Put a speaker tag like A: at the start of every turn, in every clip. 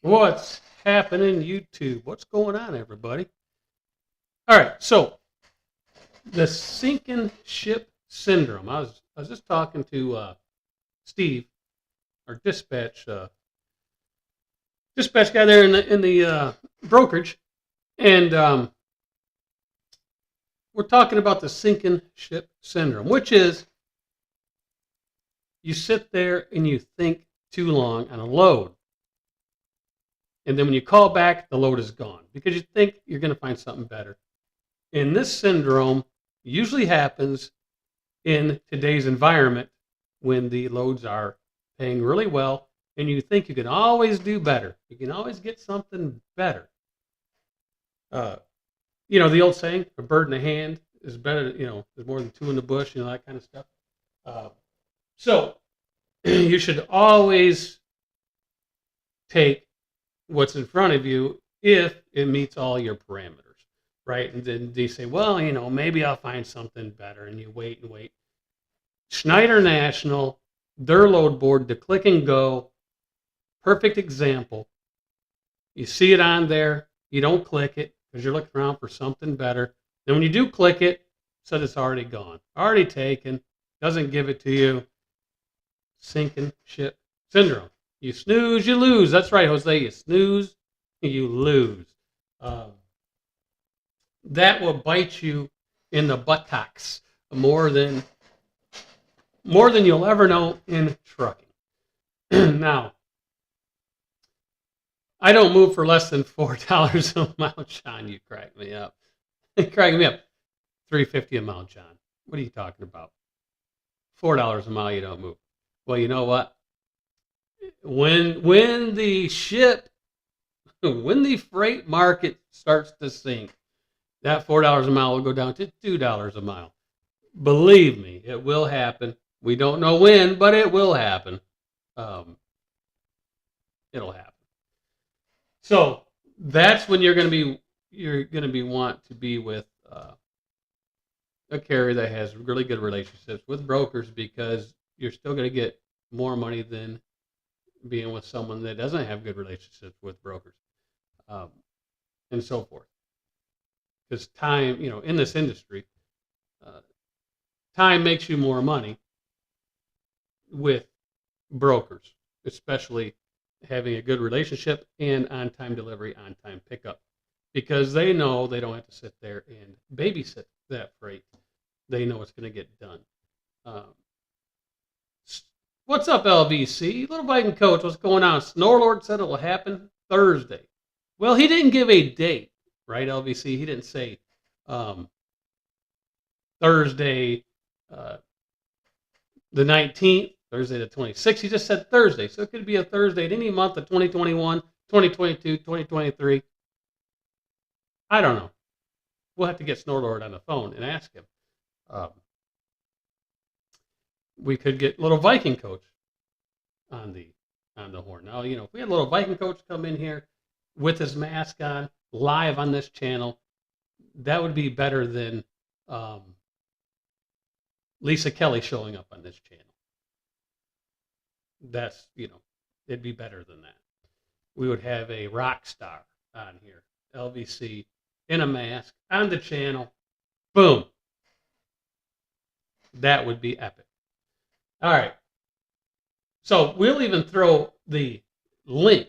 A: What's happening, YouTube? What's going on, everybody? All right, so the sinking ship syndrome. I was just talking to Steve, our dispatch guy there in the brokerage, and we're talking about the sinking ship syndrome, which is you sit there and you think too long on a load, and then when you call back, the load is gone because you think you're going to find something better. And this syndrome usually happens in today's environment when the loads are paying really well and you think you can always do better. You can always get something better. Uh, the old saying, a bird in the hand is better, is more than two in the bush, that kind of stuff. Uh, so you should always take what's in front of you if it meets all your parameters. Right? And then they say, well, maybe I'll find something better. And you wait and wait. Schneider National, their load board, the click and go, perfect example. You see it on there. You don't click it because you're looking around for something better. Then when you do click it, said it's already gone, already taken, doesn't give it to you. Sinking ship syndrome. You snooze, you lose. That's right, Jose. You snooze, you lose. That will bite you in the buttocks more than you'll ever know in trucking. Now, I don't move for less than $4 a mile, John. You crack me up. Crack me up. $3.50 a mile, John. What are you talking about? $4 a mile, you don't move. Well, you know what? When the freight market starts to sink, that $4 a mile will go down to $2 a mile. Believe me, it will happen. We don't know when, but it will happen. It'll happen. So that's when you're going to be want to be with a carrier that has really good relationships with brokers, because you're still going to get more money than being with someone that doesn't have good relationships with brokers, and so forth. Because time, in this industry, time makes you more money with brokers, especially having a good relationship and on-time delivery, on-time pickup, because they know they don't have to sit there and babysit that freight. They know it's going to get done. What's up, LVC? Little Viking Coach, what's going on? Snorlord said it will happen Thursday. Well, he didn't give a date, right, LVC? He didn't say Thursday the 19th, Thursday the 26th. He just said Thursday. So it could be a Thursday at any month of 2021, 2022, 2023. I don't know. We'll have to get Snorlord on the phone and ask him. We could get Little Viking Coach on the horn. Now, if we had Little Viking Coach come in here with his mask on, live on this channel, that would be better than Lisa Kelly showing up on this channel. That's, it'd be better than that. We would have a rock star on here, LVC, in a mask, on the channel. Boom. That would be epic. All right. So we'll even throw the link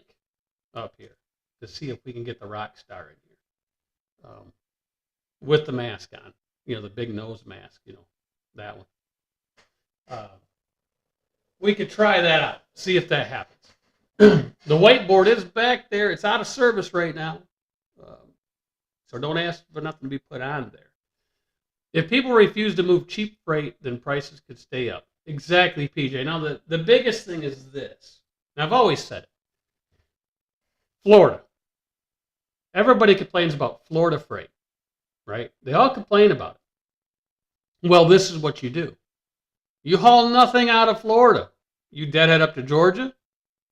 A: up here to see if we can get the rock star in here with the mask on. The big nose mask, that one. We could try that out, see if that happens. The whiteboard is back there. It's out of service right now. So don't ask for nothing to be put on there. If people refuse to move cheap freight, then prices could stay up. Exactly, PJ. Now, the biggest thing is this. And I've always said it. Florida. Everybody complains about Florida freight, right? They all complain about it. Well, this is what you do. You haul nothing out of Florida. You deadhead up to Georgia,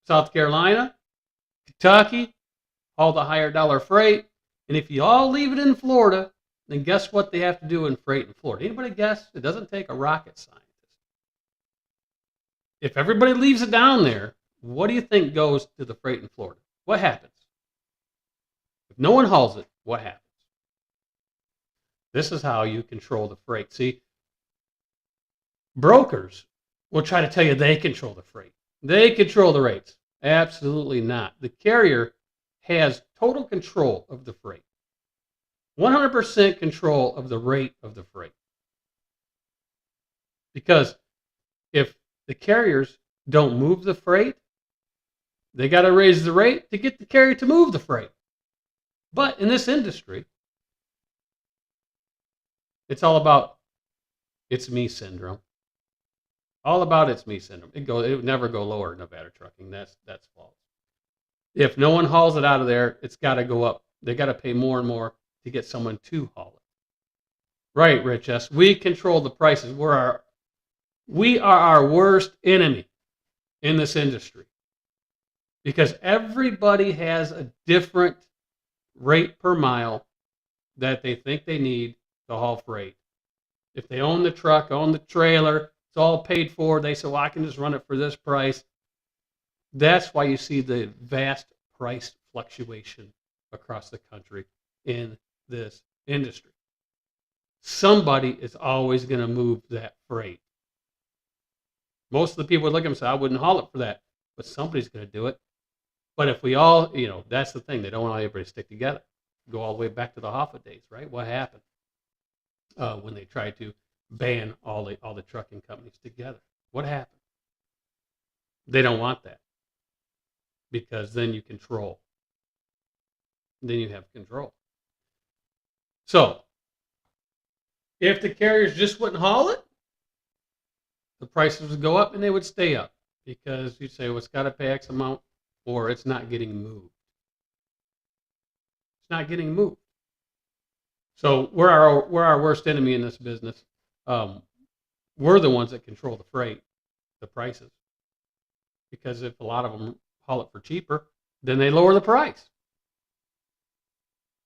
A: South Carolina, Kentucky, haul the higher dollar freight. And if you all leave it in Florida, then guess what they have to do in freight in Florida? Anybody guess? It doesn't take a rocket scientist. If everybody leaves it down there, what do you think goes to the freight in Florida? what happens? If no one hauls it, what happens? This is how you control the freight. See, brokers will try to tell you they control the freight. They control the rates. Absolutely not. The carrier has total control of the freight. 100% control of the rate of the freight. Because if the carriers don't move the freight, they got to raise the rate to get the carrier to move the freight. But in this industry, it's all about it's me syndrome. All about it's me syndrome. It would never go lower in Nevada trucking. That's false. If no one hauls it out of there, it's got to go up. They got to pay more and more to get someone to haul it. Right, Rich S. We control the prices. We are our worst enemy in this industry because everybody has a different rate per mile that they think they need to haul freight. If they own the truck, own the trailer, it's all paid for. They say, well, I can just run it for this price. That's why you see the vast price fluctuation across the country in this industry. Somebody is always going to move that freight. Most of the people would look at them and say, I wouldn't haul it for that, but somebody's going to do it. But if we all, that's the thing. They don't want everybody to stick together. Go all the way back to the Hoffa days, right? What happened when they tried to ban all the trucking companies together? What happened? They don't want that because then you control. Then you have control. So if the carriers just wouldn't haul it, the prices would go up and they would stay up because you'd say, well, it's got to pay X amount or it's not getting moved. It's not getting moved. So we're our worst enemy in this business. We're the ones that control the freight, the prices. Because if a lot of them haul it for cheaper, then they lower the price.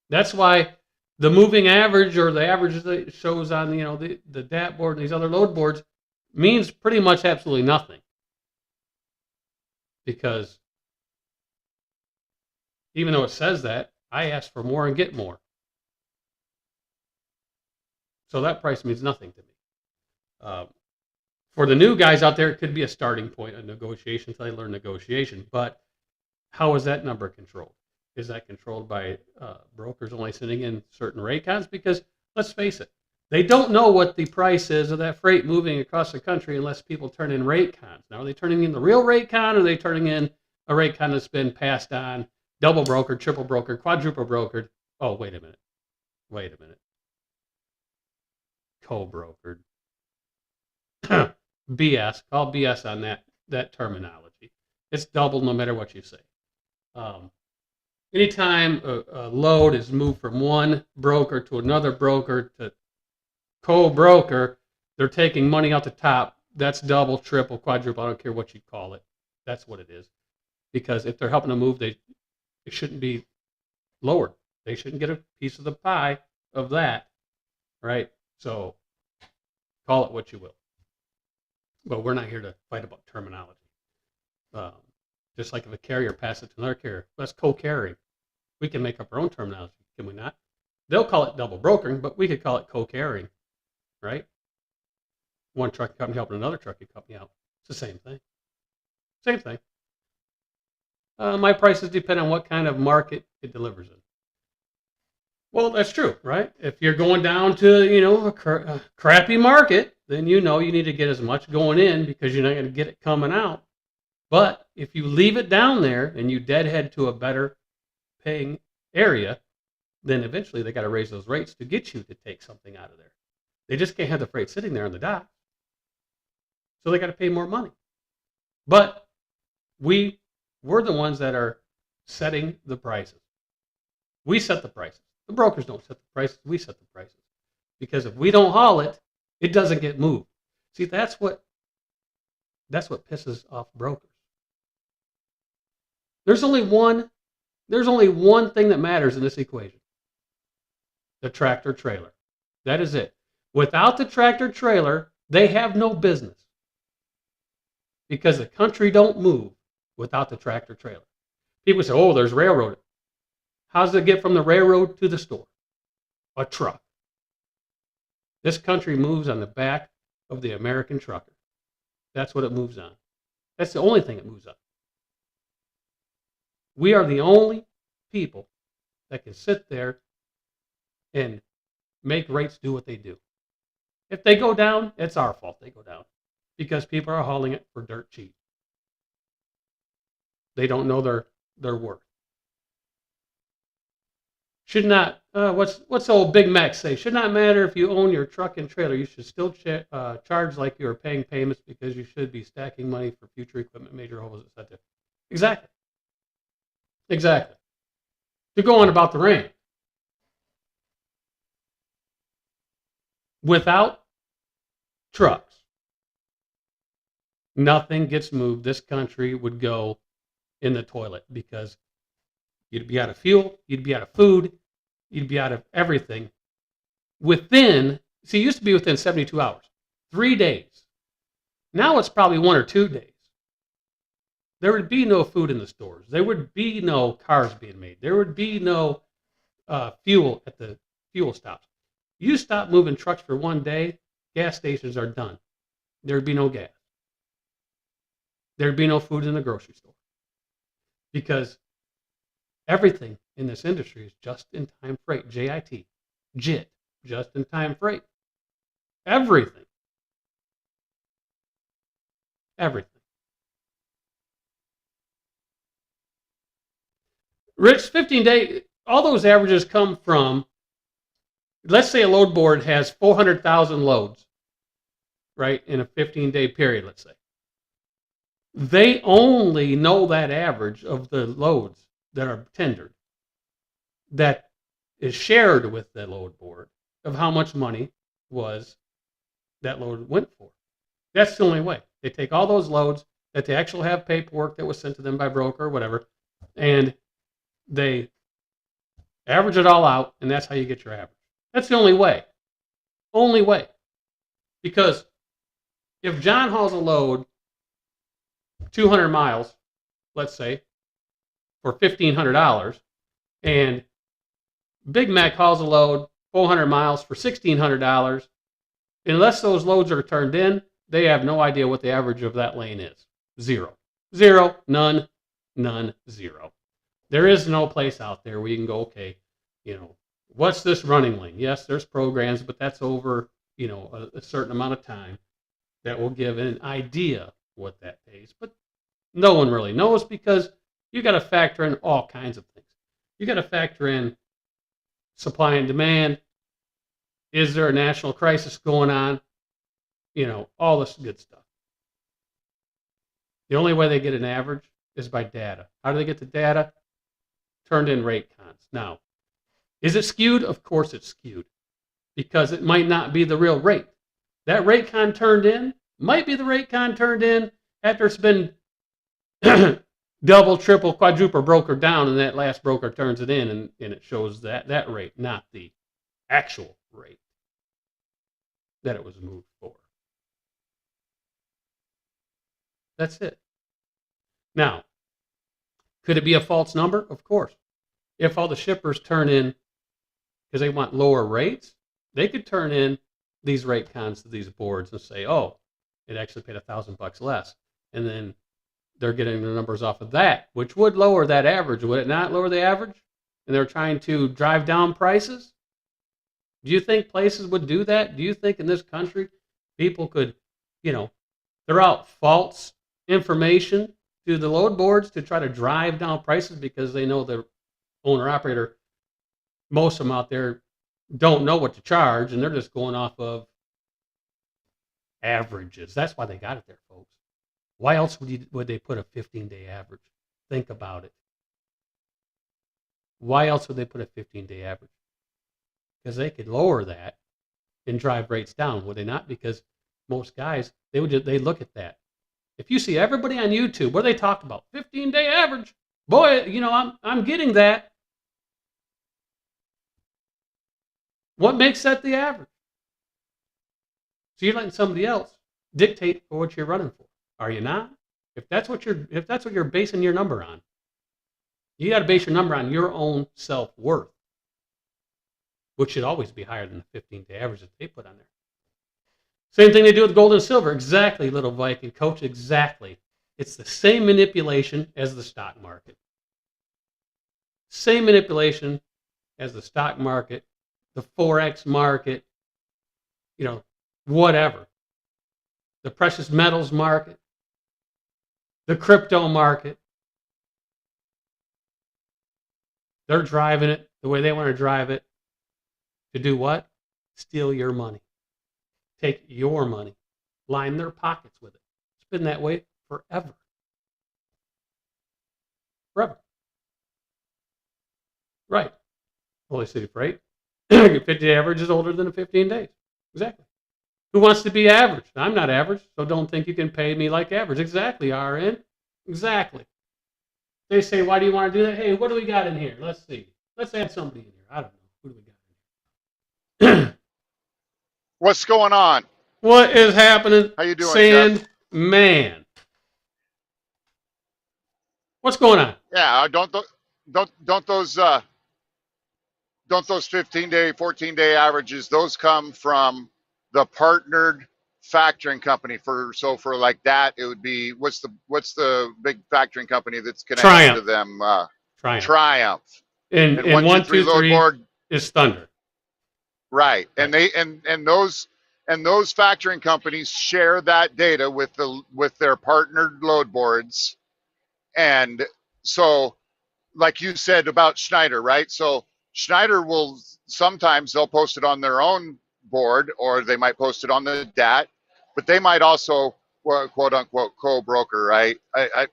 A: That's why the moving average or the average that it shows on the DAT board and these other load boards means pretty much absolutely nothing. Because even though it says that, I ask for more and get more. So that price means nothing to me. For the new guys out there, it could be a starting point of negotiation until they learn negotiation. But how is that number controlled? Is that controlled by brokers only sending in certain rate cons? Because let's face it, they don't know what the price is of that freight moving across the country unless people turn in rate cons. Now, are they turning in the real rate con, or are they turning in a rate con that's been passed on, double brokered, triple brokered, quadruple brokered? Oh, wait a minute. Co-brokered. BS. Call BS on that terminology. It's double no matter what you say. Anytime a load is moved from one broker to another broker to co-broker, they're taking money out the top. That's double, triple, quadruple. I don't care what you call it. That's what it is. Because if they're helping to move, it shouldn't be lowered. They shouldn't get a piece of the pie of that, right? So call it what you will. But we're not here to fight about terminology. Just like if a carrier passes it to another carrier, that's co-carrying. We can make up our own terminology, can we not? They'll call it double brokering, but we could call it co-carrying, right? One trucking company helping another trucking company out. It's the same thing. Same thing. My prices depend on what kind of market it delivers in. Well, that's true, right? If you're going down to, a crappy market, then you need to get as much going in because you're not going to get it coming out. But if you leave it down there and you deadhead to a better paying area, then eventually they got to raise those rates to get you to take something out of there. They just can't have the freight sitting there on the dock. So they got to pay more money. But we're the ones that are setting the prices. We set the prices. The brokers don't set the prices. We set the prices. Because if we don't haul it, it doesn't get moved. See, that's what pisses off brokers. There's only one thing that matters in this equation. The tractor trailer. That is it. Without the tractor trailer, they have no business. Because the country don't move without the tractor trailer. People say, oh, there's railroad. How does it get from the railroad to the store? A truck. This country moves on the back of the American trucker. That's what it moves on. That's the only thing it moves on. We are the only people that can sit there and make rates do what they do. If they go down, it's our fault they go down because people are hauling it for dirt cheap. They don't know their worth. Should not, what's old Big Mac say? Should not matter if you own your truck and trailer. You should still charge like you are paying payments because you should be stacking money for future equipment, major hauls, etc. Exactly. Exactly. To go on about the rain. Without trucks, nothing gets moved. This country would go in the toilet because you'd be out of fuel, you'd be out of food, you'd be out of everything within, see, it used to be within 72 hours, 3 days. Now it's probably 1 or 2 days. There would be no food in the stores. There would be no cars being made. There would be no fuel at the fuel stops. You stop moving trucks for 1 day, gas stations are done. There'd be no gas. There'd be no food in the grocery store. Because everything in this industry is just-in-time freight, JIT, JIT, just-in-time freight. Everything. Everything. Rich, 15-day, all those averages come from, let's say a load board has 400,000 loads, right, in a 15-day period, let's say. They only know that average of the loads that are tendered that is shared with the load board of how much money was that load went for. That's the only way. They take all those loads that they actually have paperwork that was sent to them by broker or whatever, and they average it all out, and that's how you get your average. That's the only way. Only way. Because if John hauls a load 200 miles, let's say, for $1,500, and Big Mac hauls a load 400 miles for $1,600, unless those loads are turned in, they have no idea what the average of that lane is. Zero. Zero. None. None. Zero. There is no place out there where you can go, okay, what's this running lane? Yes, there's programs, but that's over, a certain amount of time that will give an idea what that pays. But no one really knows because you got to factor in all kinds of things. You got to factor in supply and demand. Is there a national crisis going on? All this good stuff. The only way they get an average is by data. How do they get the data? Turned in rate cons. Now, is it skewed? Of course it's skewed because it might not be the real rate. That rate con turned in might be the rate con turned in after it's been double, triple, quadruple broker down, and that last broker turns it in, and it shows that rate, not the actual rate that it was moved for. That's it. Now, could it be a false number? Of course. If all the shippers turn in because they want lower rates, they could turn in these rate cons to these boards and say, oh, it actually paid $1,000 less. And then they're getting the numbers off of that, which would lower that average. Would it not lower the average? And they're trying to drive down prices? Do you think places would do that? Do you think in this country people could, throw out false information to the load boards to try to drive down prices because they know the owner-operator, most of them out there, don't know what to charge, and they're just going off of averages. That's why they got it there, folks. Why else would they put a 15-day average? Think about it. Why else would they put a 15-day average? Because they could lower that and drive rates down, would they not? Because most guys, they look at that. If you see everybody on YouTube, what do they talk about? 15-day average. Boy, I'm getting that. What makes that the average? So you're letting somebody else dictate for what you're running for. Are you not? If that's what you're basing your number on, You got to base your number on your own self-worth, which should always be higher than the 15-day average that they put on there. Same thing they do with gold and silver. Exactly, little Viking coach. Exactly. It's the same manipulation as the stock market. Same manipulation as the stock market, the Forex market, whatever. The precious metals market, the crypto market. They're driving it the way they want to drive it. To do what? Steal your money. Take your money. Line their pockets with it. It's been that way forever. Forever. Right. Holy City Freight. 50 average is older than the 15 days. Exactly. Who wants to be average? I'm not average, so don't think you can pay me like average. Exactly, RN. Exactly. They say, why do you want to do that? Hey, what do we got in here? Let's see. Let's add somebody in here. I don't know. Who do we got in here?
B: What's going on?
A: What is happening?
B: How you doing,
A: Sandman? What's going on?
B: Yeah, don't those 15-day, 14-day averages, those come from the partnered factoring company for like that, it would be what's the big factoring company that's connected to them? Triumph.
A: And 1, 2, 3 board is Thunder.
B: Right. And they and those factoring companies share that data with their partnered load boards. And so, like you said about Schneider, right? So Schneider will sometimes they'll post it on their own board, or they might post it on the DAT, but they might also quote unquote co-broker, right? I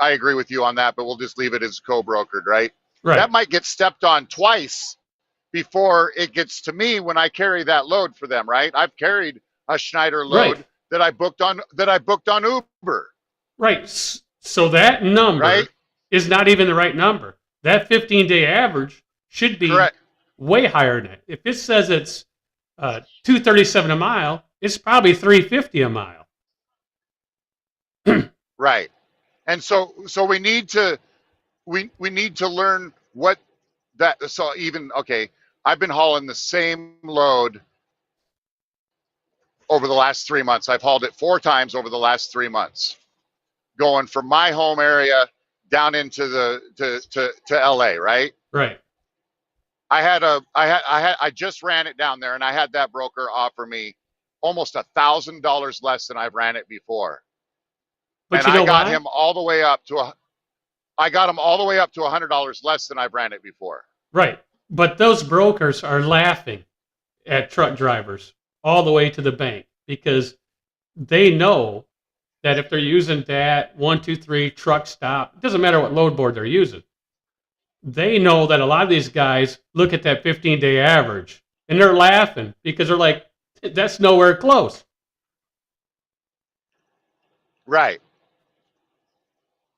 B: agree with you on that, but we'll just leave it as co-brokered, right?
A: Right.
B: That might get stepped on twice before it gets to me when I carry that load for them, right? I've carried a Schneider load that I booked on Uber.
A: Right. So that number is not even the right number. That 15-day average should be way higher than that. If it says it's $237 a mile, it's probably $350 a mile.
B: Right. And so we need to learn what that, so even, okay, I've been hauling the same load over the last 3 months. I've hauled it 4 times over the last 3 months, going from my home area down into to LA, right?
A: Right.
B: I just ran it down there, and I had that broker offer me almost $1,000 less than I've ran it before.
A: But
B: and I got him all the way up to $100 less than I've ran it before.
A: Right. But those brokers are laughing at truck drivers all the way to the bank, because they know that if they're using that 1, 2, 3 truck stop, it doesn't matter what load board they're using. They know that a lot of these guys look at that 15-day average and they're laughing because they're like, that's nowhere close.
B: Right.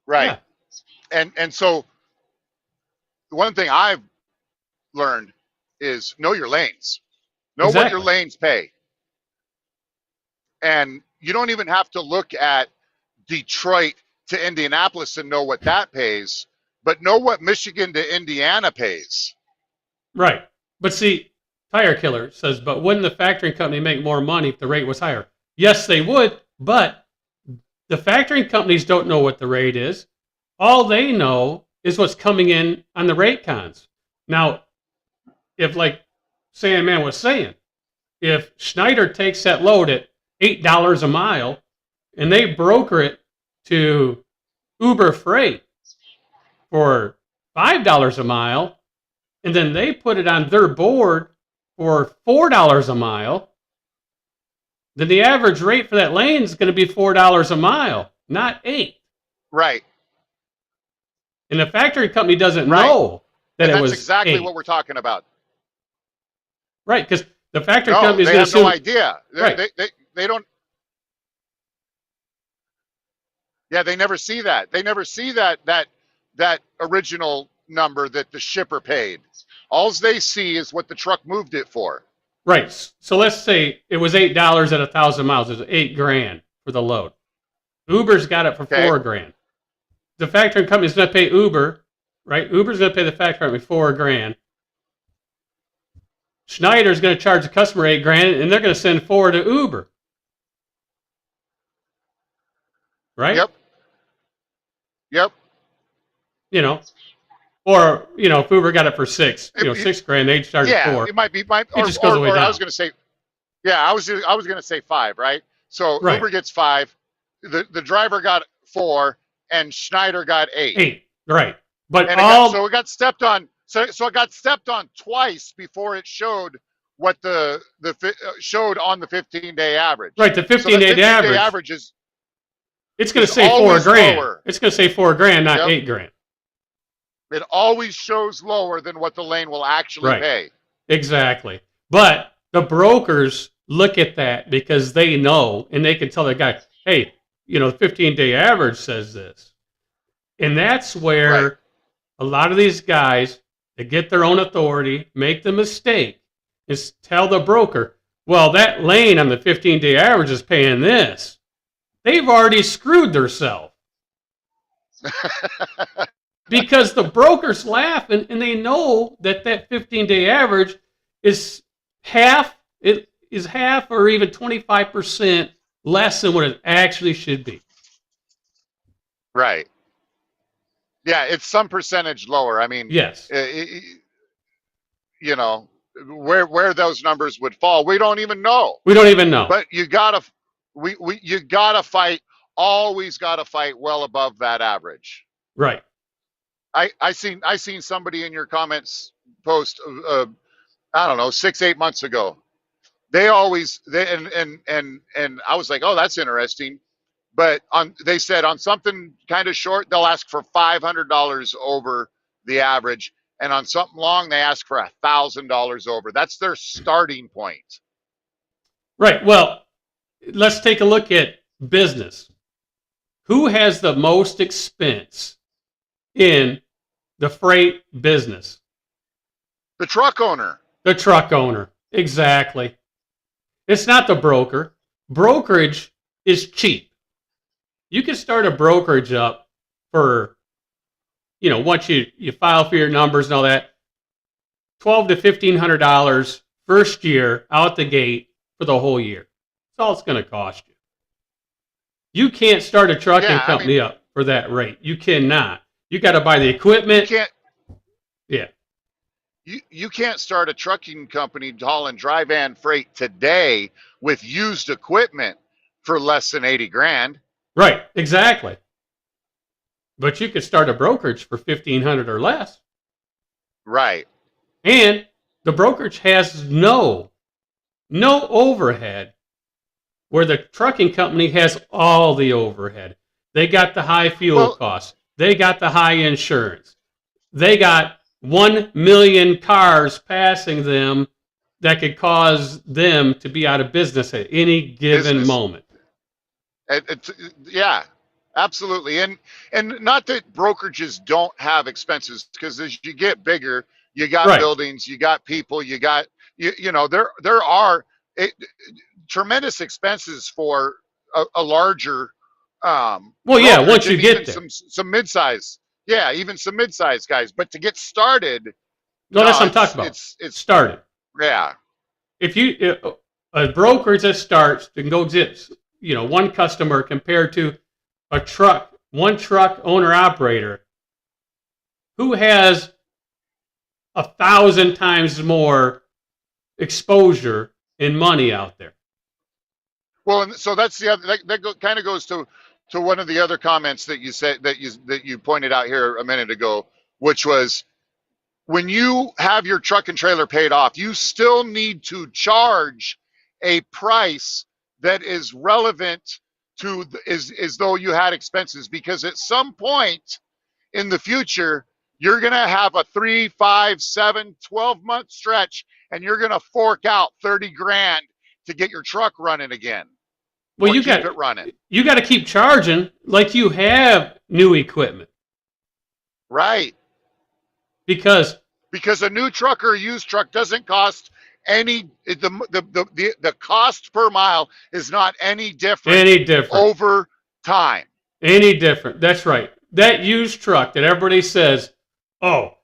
B: Right. Yeah. And so one thing I've learned is know your lanes. Know what your lanes pay. And you don't even have to look at Detroit to Indianapolis and know what that pays, but know what Michigan to Indiana pays.
A: Right. But see, Tire Killer says, but wouldn't the factoring company make more money if the rate was higher? Yes, they would, but the factoring companies don't know what the rate is. All they know is what's coming in on the rate cons. Now, if, like Sandman was saying, if Schneider takes that load at $8 a mile and they broker it to Uber Freight for $5 a mile, and then they put it on their board for $4 a mile, then the average rate for that lane is going to be $4 a mile, not $8.
B: Right.
A: And the factory company doesn't know that it was
B: that's exactly
A: $8.
B: What we're talking about.
A: Right, because the factory company is going to
B: assume... no idea. They don't... Yeah, they never see that. They never see that original number that the shipper paid. All they see is what the truck moved it for.
A: Right. So let's say it was $8 at 1,000 miles. It was $8,000 for the load. Uber's got it for $4,000. The factoring company is going to pay Uber right? Uber's going to pay the factoring company $4,000. Schneider's going to charge the customer $8,000, and they're going to send $4,000 to Uber, right?
B: Yep. Yep.
A: You know, or if Uber got it for $6,000, they charge
B: Yeah,
A: $4,000.
B: it might be,
A: It just goes way down.
B: I was going to say, yeah, I was going to say 5, right? So
A: Right.
B: Uber gets 5, the driver got 4, and Schneider got 8.
A: 8, right? But
B: So it got stepped on. So it got stepped on twice before it showed what showed on the 15-day average.
A: Right, the 15-day
B: average is.
A: It's going to say $4,000. It's going to say $4,000, not $8,000.
B: It always shows lower than what the lane will actually pay.
A: Exactly. But the brokers look at that because they know, and they can tell the guy, hey, the 15-day average says this. And that's where a lot of these guys, they get their own authority, make the mistake, is tell the broker, well, that lane on the 15-day average is paying this. They've already screwed themselves. Because the brokers laugh, and they know that 15-day average is half or even 25% less than what it actually should be.
B: Right. Yeah, it's some percentage lower. I mean,
A: yes.
B: Where those numbers would fall, we don't even know. But you gotta fight. Always gotta fight well above that average.
A: Right.
B: I seen somebody in your comments post, I don't know, 6-8 months ago. And I was like, oh, that's interesting. But they said on something kind of short, they'll ask for $500 over the average, and on something long, they ask for $1,000 over. That's their starting point.
A: Right. Well, let's take a look at business. Who has the most expense in the freight business?
B: The truck owner.
A: The truck owner. Exactly. It's not the broker. Brokerage is cheap. You can start a brokerage up for, once you file for your numbers and all that, $1,200 to $1,500 first year out the gate for the whole year. That's all it's going to cost you. You can't start a trucking company up for that rate. You cannot. You got to buy the equipment.
B: You can't.
A: Yeah.
B: You can't start a trucking company hauling dry van freight today with used equipment for less than $80,000.
A: Right. Exactly. But you could start a brokerage for $1,500 or less.
B: Right.
A: And the brokerage has no overhead, where the trucking company has all the overhead. They got the high fuel costs. They got the high insurance. They got 1 million cars passing them that could cause them to be out of business at any given moment.
B: Yeah, absolutely. And not that brokerages don't have expenses, because as you get bigger, you got buildings, you got people, you got, there are tremendous expenses for a larger
A: once you get there.
B: Some mid-size, even some mid-size guys. But to get started,
A: that's what I'm talking about. It's started.
B: Yeah.
A: If a brokerage that starts can go get one customer compared to one truck owner operator who has 1,000 times more exposure and money out there.
B: Well, and so that's the other, that kind of goes to one of the other comments that you said, that you pointed out here a minute ago, which was, when you have your truck and trailer paid off, you still need to charge a price that is relevant to as though you had expenses, because at some point in the future, you're going to have a 3, 5, 7, 12-month stretch, and you're going to fork out $30,000 to get your truck running again.
A: Well, you got to keep charging like you have new equipment.
B: Right.
A: Because
B: a new truck or a used truck doesn't cost any, the cost per mile is not any different over time.
A: Any different. That's right. That used truck that everybody says, oh,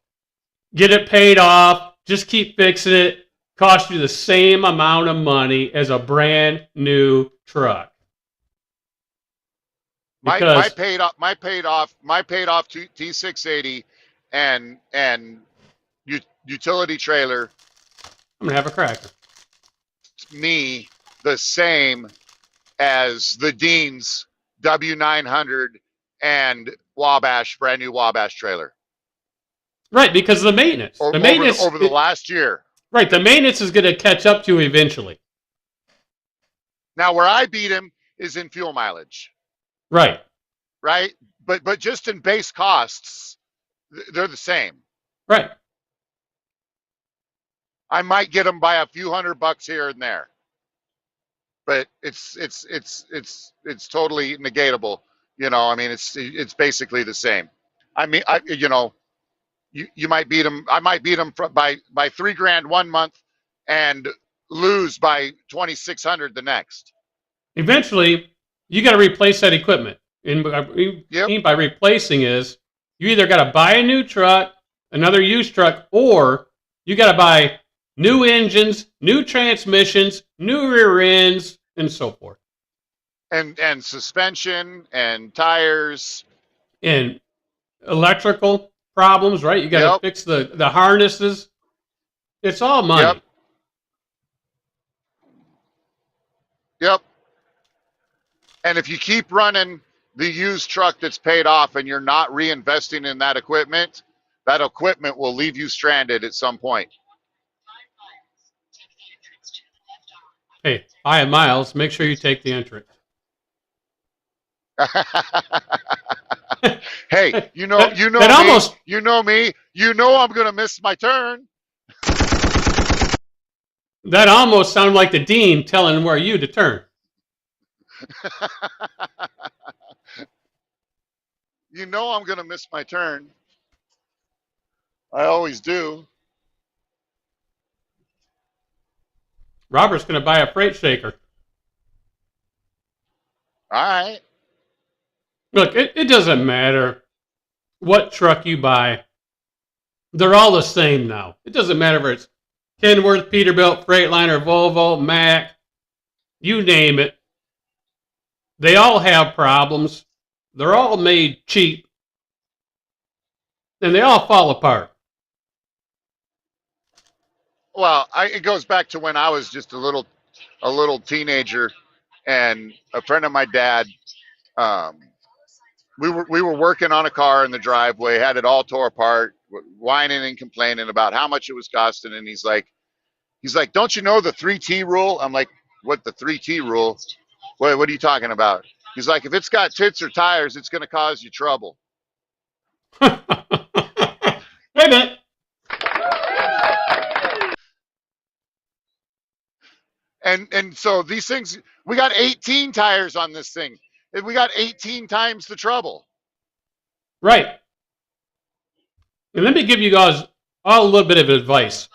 A: get it paid off, just keep fixing it, cost you the same amount of money as a brand new truck.
B: My
A: Because
B: paid off T680 and utility trailer,
A: I'm gonna have a cracker.
B: me the same as the Dean's W900 and Wabash, brand new Wabash trailer.
A: Right, because the maintenance. The maintenance
B: over the last year.
A: Right, the maintenance is going to catch up to you eventually.
B: Now, where I beat him is in fuel mileage.
A: Right.
B: Right? But just in base costs, they're the same.
A: Right.
B: I might get them by a few $100 here and there. But it's totally negatable. You know, I mean, it's basically the same. I mean, you might beat them. I might beat them by $3,000 1 month and lose by 2,600 the next.
A: Eventually, you got to replace that equipment. And what I mean by replacing is you either got to buy a new truck, another used truck, or you got to buy new engines, new transmissions, new rear ends, and so forth.
B: And suspension and tires.
A: And electrical problems, right? You got to fix the harnesses. It's all money.
B: Yep. And if you keep running the used truck that's paid off and you're not reinvesting in that equipment will leave you stranded at some point.
A: Hey, 5 miles, make sure you take the entrance.
B: Hey, you know me. You know me. You know I'm going to miss my turn.
A: That almost sounded like the dean telling where you to turn.
B: You know I'm going to miss my turn. I always do.
A: Robert's going to buy a freight shaker.
B: All right.
A: Look, it doesn't matter what truck you buy. They're all the same now. It doesn't matter if it's Kenworth, Peterbilt, Freightliner, Volvo, Mack, you name it. They all have problems. They're all made cheap. And they all fall apart.
B: Well, it goes back to when I was just a little teenager, and a friend of my dad, we were working on a car in the driveway, had it all tore apart, whining and complaining about how much it was costing, and he's like, don't you know the 3T rule? I'm like, what, the 3T rule? What are you talking about? He's like, if it's got tits or tires, it's going to cause you trouble.
A: Wait a minute.
B: And so these things, we got 18 tires on this thing. We got 18 times the trouble.
A: Right. And let me give you guys all a little bit of advice.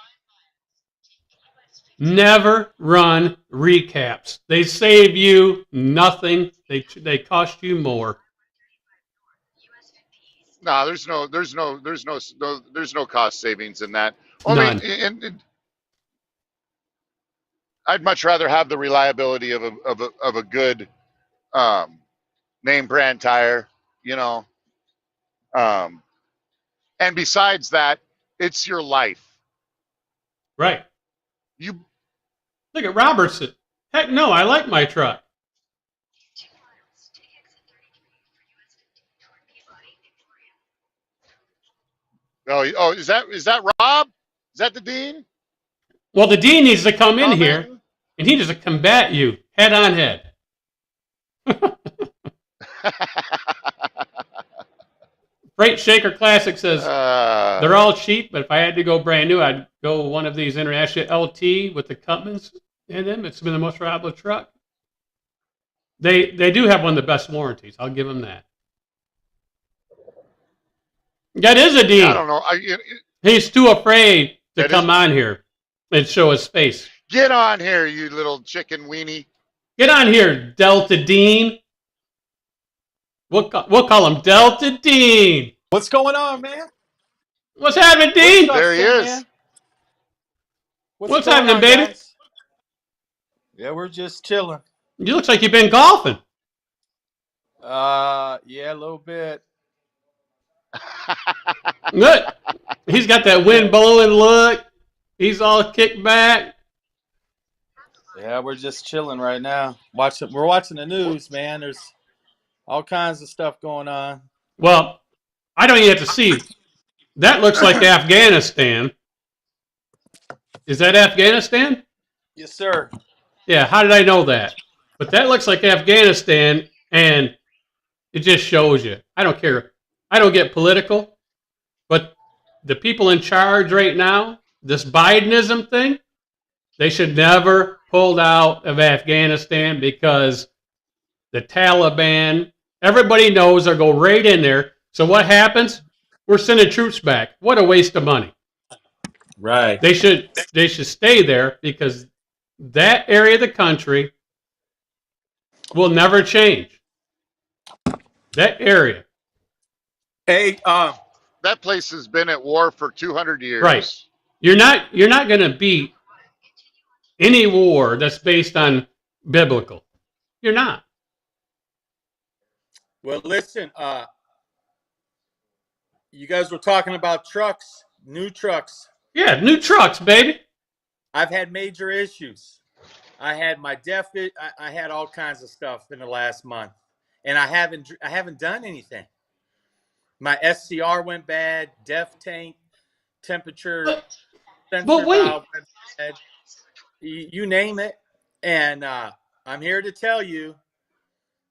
A: Never run recaps. They save you nothing. They cost you more.
B: No, there's no cost savings in that.
A: None.
B: I'd much rather have the reliability of a good name brand tire, you know. And besides that, it's your life.
A: Right.
B: You
A: look at Robertson. Heck no, I like my truck.
B: Oh, is that Rob? Is that the dean?
A: Well, the dean needs to come in here, and he needs to combat you head on head. Freight Shaker Classic says they're all cheap, but if I had to go brand new, I'd go one of these International LT with the Cutmans in them. It's been the most reliable truck. They do have one of the best warranties. I'll give them that. That is a dean.
B: I don't know.
A: He's too afraid to come on here and show his face.
B: Get on here, you little chicken weenie.
A: Get on here, Delta Dean. We'll call him Delta Dean.
C: What's going on, man?
A: What's happening, Dean?
B: There he is.
C: Man?
A: What's
C: going
A: happening,
C: on,
A: baby?
C: guys? Yeah, we're just chilling.
A: You looks like you've been golfing.
C: Yeah, a little bit.
A: Good. He's got that wind blowing look. He's all kicked back.
C: Yeah, we're just chilling right now. We're watching the news, man. There's all kinds of stuff going on.
A: Well, I don't even have to see. That looks like Afghanistan. Is that Afghanistan?
C: Yes, sir.
A: Yeah, how did I know that? But that looks like Afghanistan, and it just shows you. I don't care. I don't get political, but the people in charge right now, this Bidenism thing, they should never pulled out of Afghanistan because the Taliban, everybody knows they'll go right in there. So what happens? We're sending troops back. What a waste of money.
C: Right.
A: They should stay there because that area of the country will never change. That area.
C: Hey,
B: That place has been at war for 200 years.
A: Right. You're not going to beat any war that's based on biblical. You're not.
C: well, listen. You guys were talking about trucks, new trucks.
A: Yeah, new trucks, baby.
C: I've had major issues. I had my I had all kinds of stuff in the last month, and I haven't done anything. My SCR went bad, def tank, temperature sensor
A: But wait.
C: valve went bad. You name it, and I'm here to tell you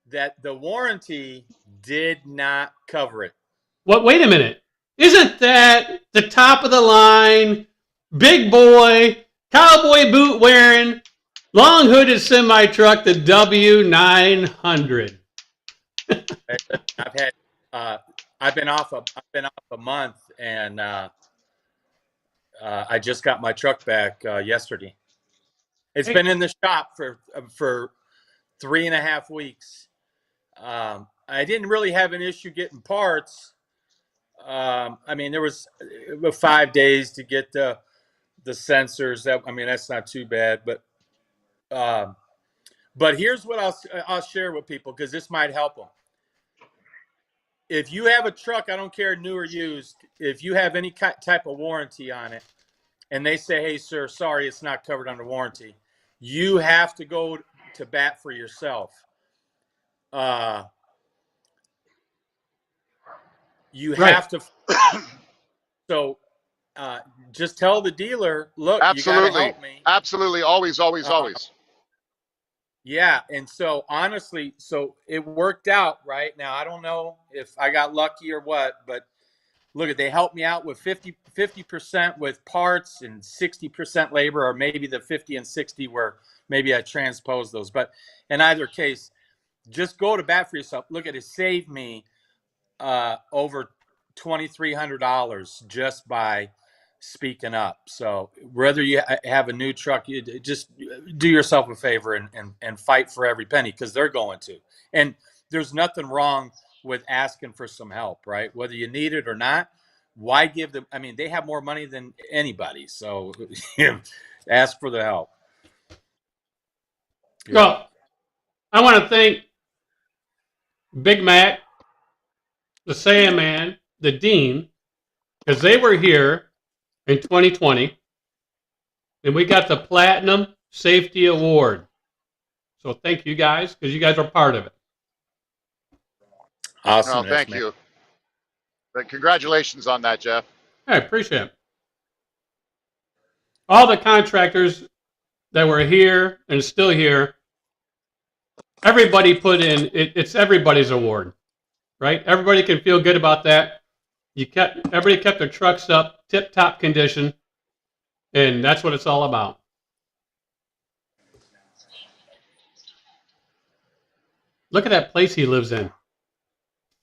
C: that the warranty did not cover it.
A: What? Wait a minute. Isn't that the top of the line, big boy, cowboy boot wearing, long hooded semi truck, the W900?
C: I've been off a month, and I just got my truck back yesterday. It's been in the shop for 3.5 weeks. I didn't really have an issue getting parts. I mean, there was 5 days to get the sensors. That's not too bad. But here's what I'll share with people, because this might help them. If you have a truck, I don't care new or used, if you have any type of warranty on it, and they say, "Hey, sir, sorry, it's not covered under warranty," you have to go to bat for yourself. You have to. So just tell the dealer, look,
B: Absolutely.
C: you got to help me.
B: Absolutely. Always.
C: Yeah. And so honestly, it worked out right now. I don't know if I got lucky or what, but look, they helped me out with 50% with parts and 60% labor, or maybe the 50 and 60 where maybe I transposed those. But in either case, just go to bat for yourself. Look, it saved me over $2,300 just by speaking up. So whether you have a new truck, you just do yourself a favor and fight for every penny, because they're going to. And there's nothing wrong with asking for some help, right? Whether you need it or not, why give them? I mean, they have more money than anybody, so ask for the help.
A: Yeah. Well, I want to thank Big Mac, the Sandman, the Dean, because they were here in 2020, and we got the Platinum Safety Award. So thank you guys, because you guys are part of it.
B: Awesome. No, thank you. But congratulations on that, Jeff.
A: I appreciate it. All the contractors that were here and still here, everybody put in, it's everybody's award, right? Everybody can feel good about that. Everybody kept their trucks up, tip-top condition, and that's what it's all about. Look at that place he lives in.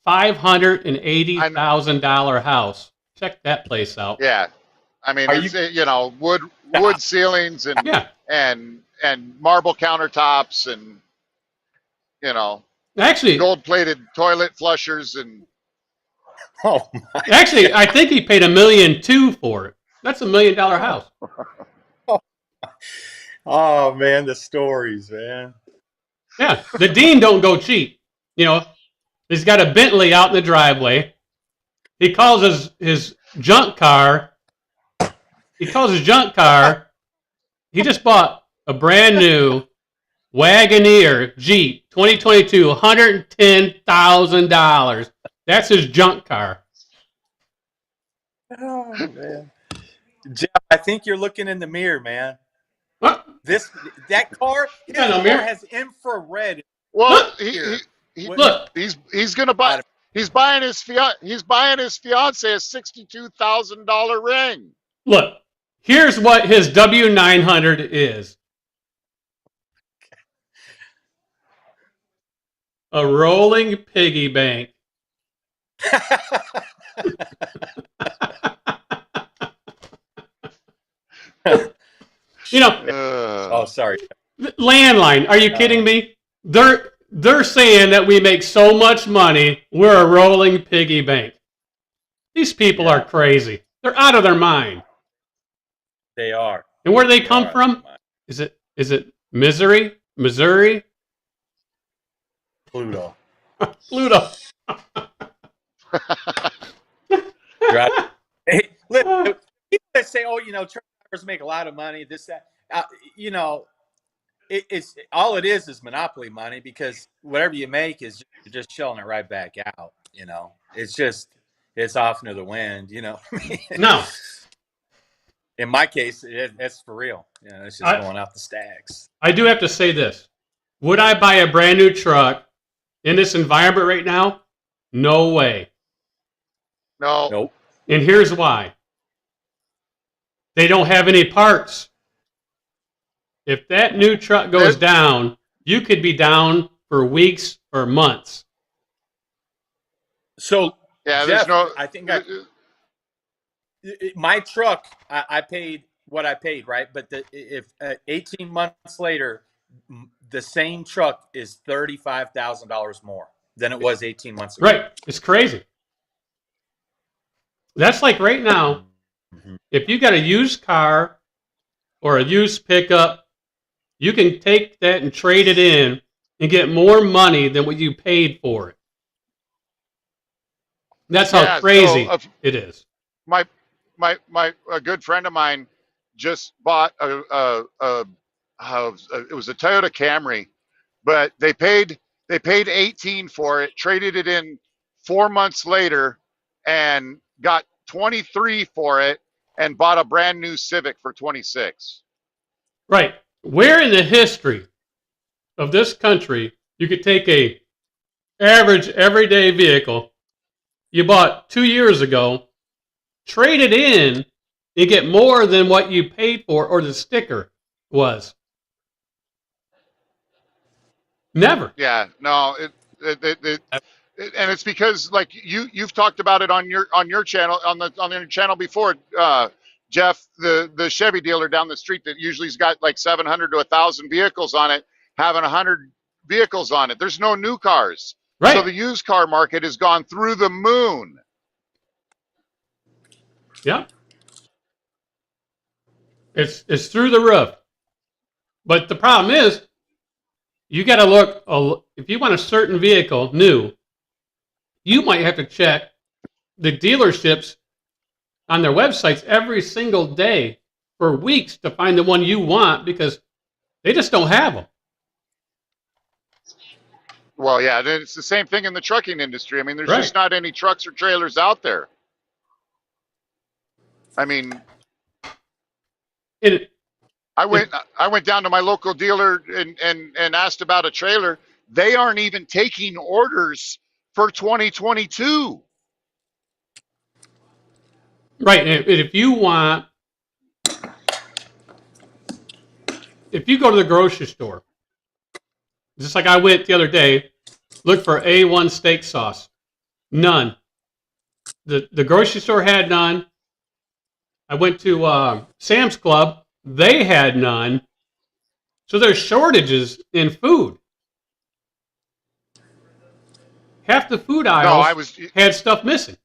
A: $580,000 house. Check that place out.
B: Yeah, I mean, wood ceilings and and marble countertops and
A: actually
B: gold-plated toilet flushers and
C: Oh,
A: Actually, I think he paid $1.2 million for it. That's $1 million house.
C: oh man, the stories, man.
A: Yeah, the dean don't go cheap. You know, he's got a Bentley out in the driveway. He calls his junk car. He calls his junk car. He just bought a brand new Wagoneer Jeep 2022, $110,000. That's his junk car.
C: Oh man, Jeff, I think you're looking in the mirror, man.
A: What?
C: That car, his
A: got no
C: car
A: mirror.
C: has infrared.
B: Well,
C: Here.
A: Look,
B: he's gonna buy. He's buying his fiance a $62,000 ring.
A: look. Here's what his W900 is. A rolling piggy bank. You know,
C: Oh, sorry.
A: landline. Are you kidding me? They're saying that we make so much money, we're a rolling piggy bank. These people are crazy. They're out of their mind.
C: They are.
A: And where do they come from? Is it Missouri?
C: Pluto.
A: Pluto.
C: Right. Hey, listen, people that say, "Oh, truck drivers make a lot of money." This, that, it's all it is monopoly money, because whatever you make is just shelling it right back out. It's off into the wind.
A: No.
C: In my case, it's for real. It's just going out the stacks.
A: I do have to say this. Would I buy a brand new truck in this environment right now? No way.
B: No.
C: Nope.
A: And here's why. They don't have any parts. If that new truck goes down, you could be down for weeks or months.
C: So,
B: Yeah,
C: Jeff,
B: there's no.
C: I think my truck, I paid what I paid, right? But if 18 months later, the same truck is $35,000 more than it was 18 months ago.
A: Right. It's crazy. That's like right now, if you got a used car or a used pickup, you can take that and trade it in and get more money than what you paid for it. That's how crazy it is.
B: My a good friend of mine just bought it was a Toyota Camry, but they paid 18 for it, traded it in 4 months later, and got 23 for it, and bought a brand new Civic for 26.
A: Right. Where in the history of this country you could take a average everyday vehicle you bought 2 years ago, trade it in, and get more than what you paid for or the sticker was? Never.
B: Yeah, no, and it's because, like, you've talked about it on your channel, on your channel before, Jeff, the Chevy dealer down the street that usually's got like 700 to 1,000 vehicles on it, having 100 vehicles on it. There's no new cars,
A: right?
B: So the used car market has gone through the moon.
A: Yeah, it's through the roof. But the problem is, you got to look, if you want a certain vehicle new, you might have to check the dealerships on their websites every single day for weeks to find the one you want, because they just don't have them.
B: Well, yeah, it's the same thing in the trucking industry. I mean, there's
A: Right.
B: just not any trucks or trailers out there. I mean, I went down to my local dealer and asked about a trailer. They aren't even taking orders for 2022.
A: Right. And if you go to the grocery store, just like I went the other day, look for A1 steak sauce. None. The grocery store had none. I went to Sam's Club. They had none. So there's shortages in food. Half the food aisles had stuff missing.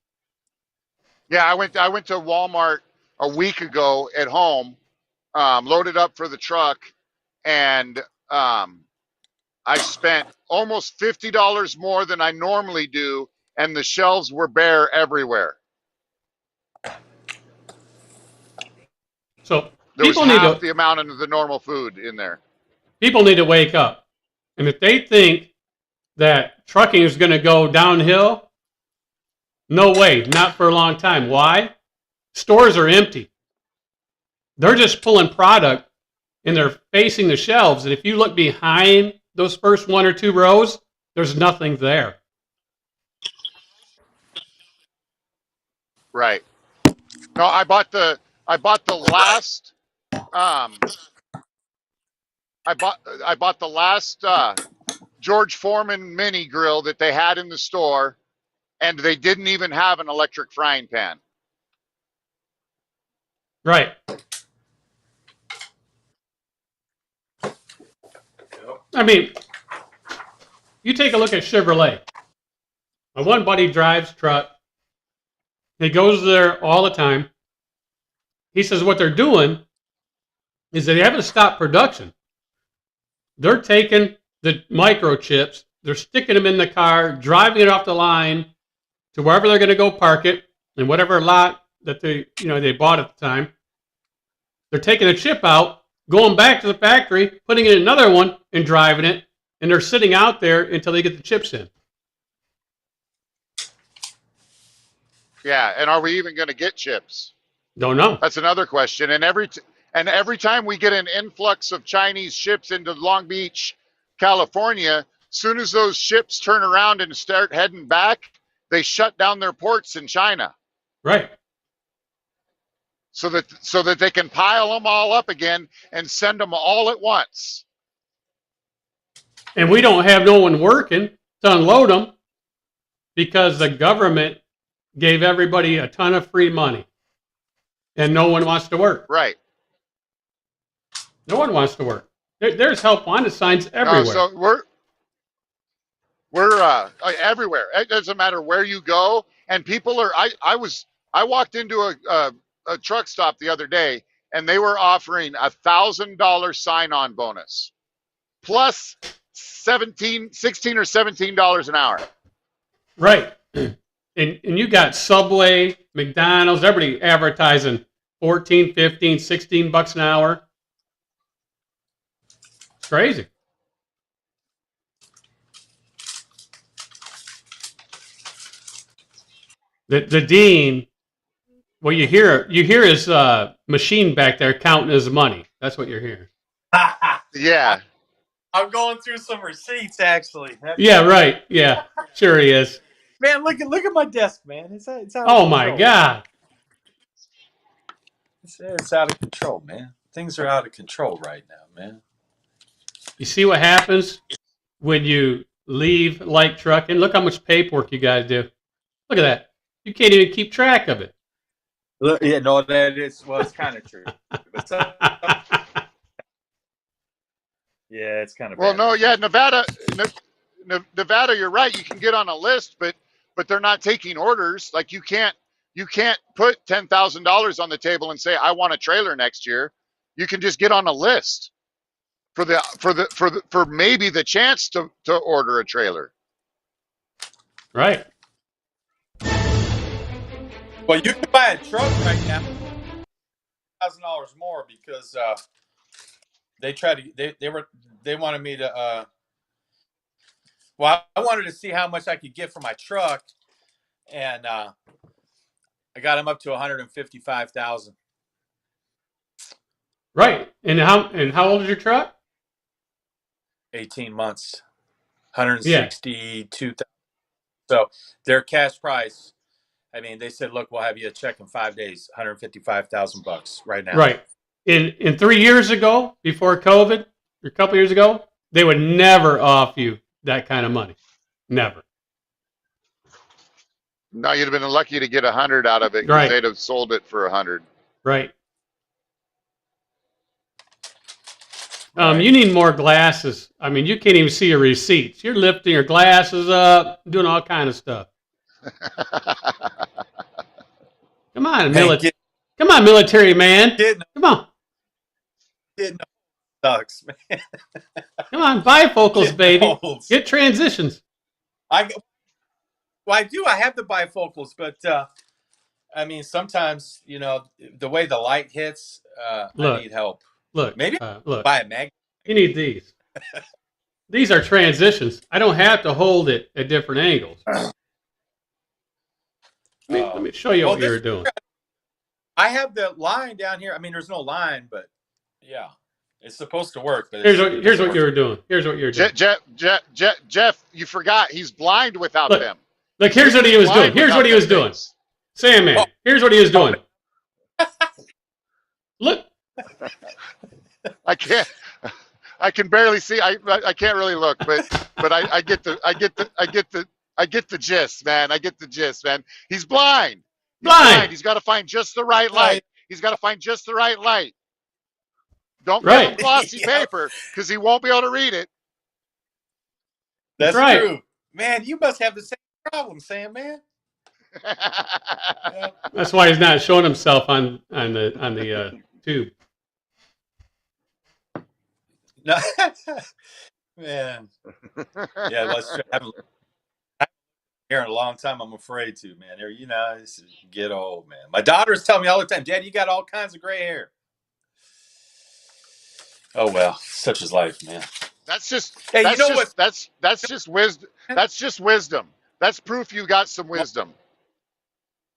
B: Yeah, I went to Walmart a week ago at home, loaded up for the truck, and I spent almost $50 more than I normally do, and the shelves were bare everywhere.
A: So
B: There was
A: people need
B: half
A: to
B: the amount of the normal food in there.
A: people need to wake up. And if they think that trucking is going to go downhill, no way, not for a long time. Why? Stores are empty. They're just pulling product and they're facing the shelves. And if you look behind those first one or two rows, there's nothing there.
B: Right. No, I bought the last I bought the last George Foreman mini grill that they had in the store, and they didn't even have an electric frying pan.
A: Right. I mean, you take a look at Chevrolet. My one buddy drives truck. He goes there all the time. He says what they're doing is they haven't stopped production. They're taking the microchips, they're sticking them in the car, driving it off the line to wherever they're going to go park it, in whatever lot that they bought at the time. They're taking a chip out, going back to the factory, putting in another one, and driving it, and they're sitting out there until they get the chips in.
B: Yeah, and are we even going to get chips?
A: Don't know.
B: That's another question. And every time we get an influx of Chinese ships into Long Beach, California, soon as those ships turn around and start heading back, they shut down their ports in China.
A: Right.
B: So that they can pile them all up again and send them all at once.
A: And we don't have no one working to unload them because the government gave everybody a ton of free money. And no one wants to work.
B: Right.
A: No one wants to work. There's help wanted signs everywhere.
B: So we're everywhere. It doesn't matter where you go, and people are. I walked into a truck stop the other day, and they were offering $1,000 sign-on bonus, plus $16 or $17 an hour.
A: Right. And you got Subway, McDonald's, everybody advertising 14, 15, 16 bucks an hour. It's crazy. The dean, well, you hear his machine back there counting his money. That's what you're hearing.
B: Yeah.
C: I'm going through some receipts actually.
A: Yeah, right. Yeah, sure he is.
C: Man, look at my desk, man. It's out of
A: Oh my
C: control.
A: God.
C: It's out of control, man. Things are out of control right now, man.
A: You see what happens when you leave light trucking? Look how much paperwork you guys do. Look at that. You can't even keep track of it.
C: Look, yeah, no, that is it's kind of true. But yeah, it's kind of
B: Well,
C: bad.
B: no, yeah, Nevada, you're right. You can get on a list, but they're not taking orders. Like you can't put $10,000 on the table and say I want a trailer next year. You can just get on a list for maybe the chance to order a trailer.
A: Right.
C: Well, you can buy a truck right now, $1,000 more because they wanted me to. Well, I wanted to see how much I could get for my truck, and I got them up to $155,000.
A: Right. And how old is your truck?
C: 18 months, 162,000. So their cash price. I mean, they said, "Look, we'll have you a check in 5 days, $155,000 right now."
A: Right. In 3 years ago, before COVID, or a couple years ago, they would never offer you that kind of money. Never.
B: No, you'd have been lucky to get 100 out of it because
A: Right.
B: they'd have sold it for 100.
A: Right. You need more glasses. I mean, you can't even see your receipts. You're lifting your glasses up, doing all kind of stuff. Come on,
C: Man,
A: come on, military man.
C: getting
A: Come on.
C: sucks, man.
A: Come on, bifocals,
C: Getting
A: baby.
C: old.
A: Get transitions.
C: Well, I do. I have the bifocals, but I mean, sometimes the way the light hits, I need help. Maybe
A: Look.
C: buy a mag.
A: You need these. These are transitions. I don't have to hold it at different angles. Let me show you what you were doing.
C: I have the line down here. I mean, there's no line, but yeah, it's supposed to work. But
A: here's what you were doing. Here's what you're doing.
B: Jeff, you forgot he's blind without them.
A: Look, here's what he was doing. Here's what he was doing. Sandman, here's what he was doing. Look.
B: I can barely see. I can't really look, but I get the gist, man. I get the gist, man. He's blind. He's got to find just the right light. He's got to find just the right light. Don't give him glossy paper because he won't be able to read it.
C: That's right. True. Man, you must have the same problem, Sam, man.
A: That's why he's not showing himself on the tube.
C: No. Man. Yeah, let's try. I haven't here in a long time. I'm afraid to, man. This is get old, man. My daughters tell me all the time, Dad, you got all kinds of gray hair. Oh well, such is life, man.
B: That's just
C: hey,
B: that's
C: you know
B: just, what? That's just wisdom. That's just wisdom. That's proof you got some wisdom.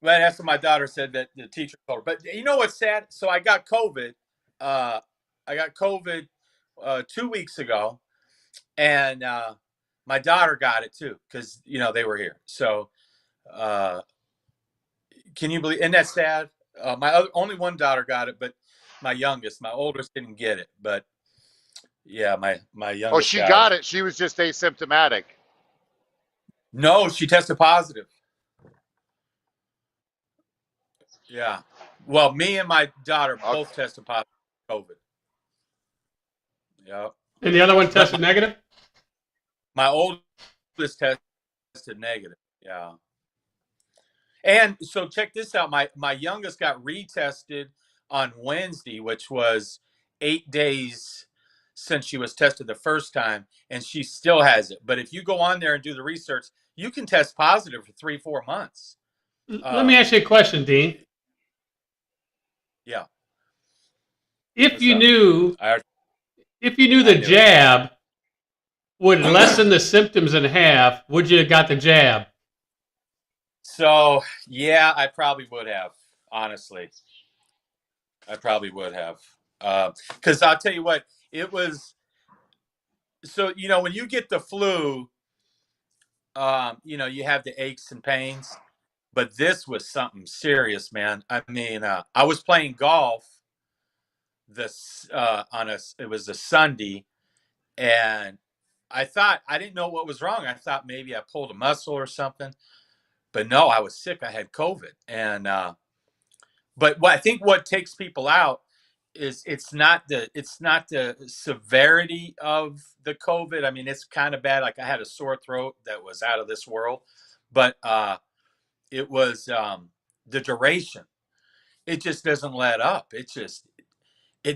C: Well, that's what my daughter said that the teacher told her. But you know what's sad? So I got COVID. I got COVID 2 weeks ago, and my daughter got it too because they were here. So can you believe? Isn't that sad? My only one daughter got it, but my oldest didn't get it. But yeah, my youngest.
B: Oh, she got it. She was just asymptomatic.
C: No, she tested positive. Yeah. Well, me and my daughter both tested positive for COVID. Yeah.
A: And the other one tested negative?
C: My oldest tested negative. Yeah. And so check this out. My youngest got retested on Wednesday, which was 8 days since she was tested the first time, and she still has it. But if you go on there and do the research, you can test positive for 3-4 months.
A: Let me ask you a question, Dean.
C: Yeah.
A: If you knew the jab would lessen the symptoms in half, would you have got the jab?
C: So, yeah, I probably would have, honestly. I probably would have. Because I'll tell you what, it was, so, when you get the flu, you have the aches and pains, but this was something serious, man. I mean, I was playing golf it was a Sunday, and I didn't know what was wrong. I thought maybe I pulled a muscle or something, but no, I was sick. I had COVID. And, but I think what takes people out is it's not the severity of the COVID. I mean, it's kind of bad. Like I had a sore throat that was out of this world, but, it was, the duration. It just doesn't let up. It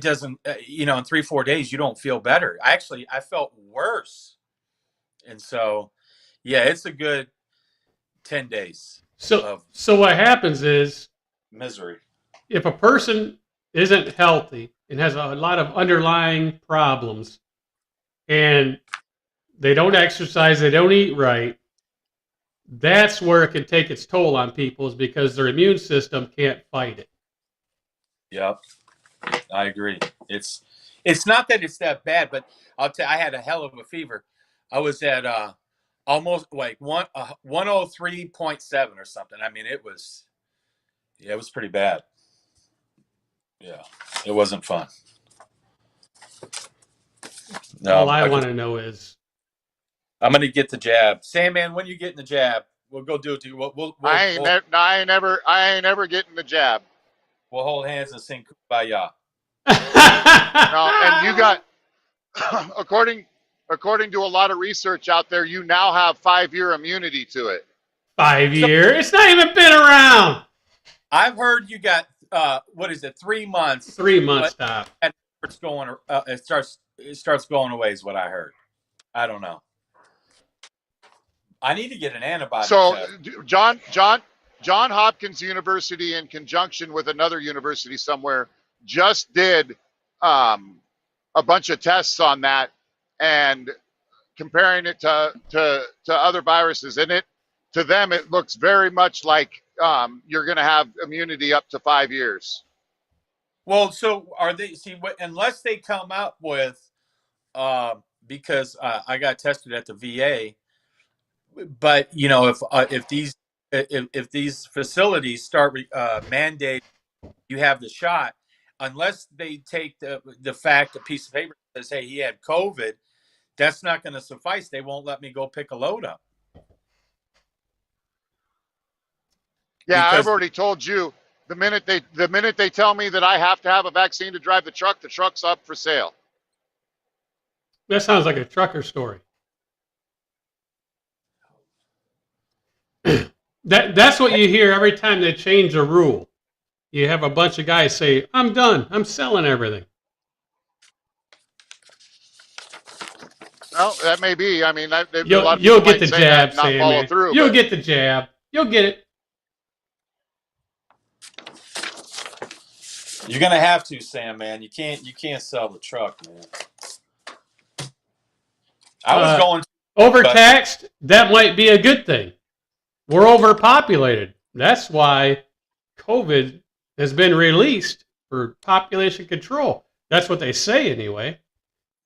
C: doesn't, in 3-4 days, you don't feel better. I felt worse. And so, yeah, it's a good 10 days.
A: So what happens is
C: misery.
A: If a person isn't healthy and has a lot of underlying problems and they don't exercise, they don't eat right, that's where it can take its toll on people, is because their immune system can't fight it.
C: Yep. I agree. It's not that it's that bad, but I'll tell you, I had a hell of a fever. I was at almost like 103.7 or something. I mean, it was pretty bad. Yeah, it wasn't fun. No,
A: all I want to know is,
C: I'm going to get the jab. Sandman, when you getting the jab, we'll go do it to you.
B: I ain't never getting the jab.
C: We'll hold hands and sing Kumbaya.
B: No, and you got, according to a lot of research out there, you now have 5-year immunity to it.
A: 5 year? It's not even been around.
C: I've heard you got what is it, 3 months,
A: 3 months
C: but
A: stop.
C: it starts going away is what I heard. I don't know. I need to get an antibody
B: So
C: test.
B: John Hopkins University, in conjunction with another university somewhere, just did a bunch of tests on that and comparing it to other viruses. And to them it looks very much like you're going to have immunity up to 5 years.
C: Well, so are they? See, unless they come up with, because I got tested at the VA, but if these facilities start mandating you have the shot, unless they take the fact a piece of paper that says, hey, he had COVID, that's not going to suffice. They won't let me go pick a load up.
B: Yeah, I've
C: Because
B: already told you, the minute they tell me that I have to have a vaccine to drive the truck's up for sale.
A: That sounds like a trucker story. That's what you hear every time they change a rule. You have a bunch of guys say, I'm done. I'm selling everything.
B: Well, that may be. I mean, a
A: You'll,
B: lot of
A: you'll
B: people
A: get
B: might
A: the
B: say that
A: jab,
B: and not
A: Sam,
B: follow
A: man.
B: through.
A: You'll
B: But
A: get the jab. You'll get it.
C: you're going to have to, Sam, man. You can't sell the truck, man. I was going to,
A: overtaxed. That might be a good thing. We're overpopulated. That's why COVID has been released for population control. That's what they say anyway.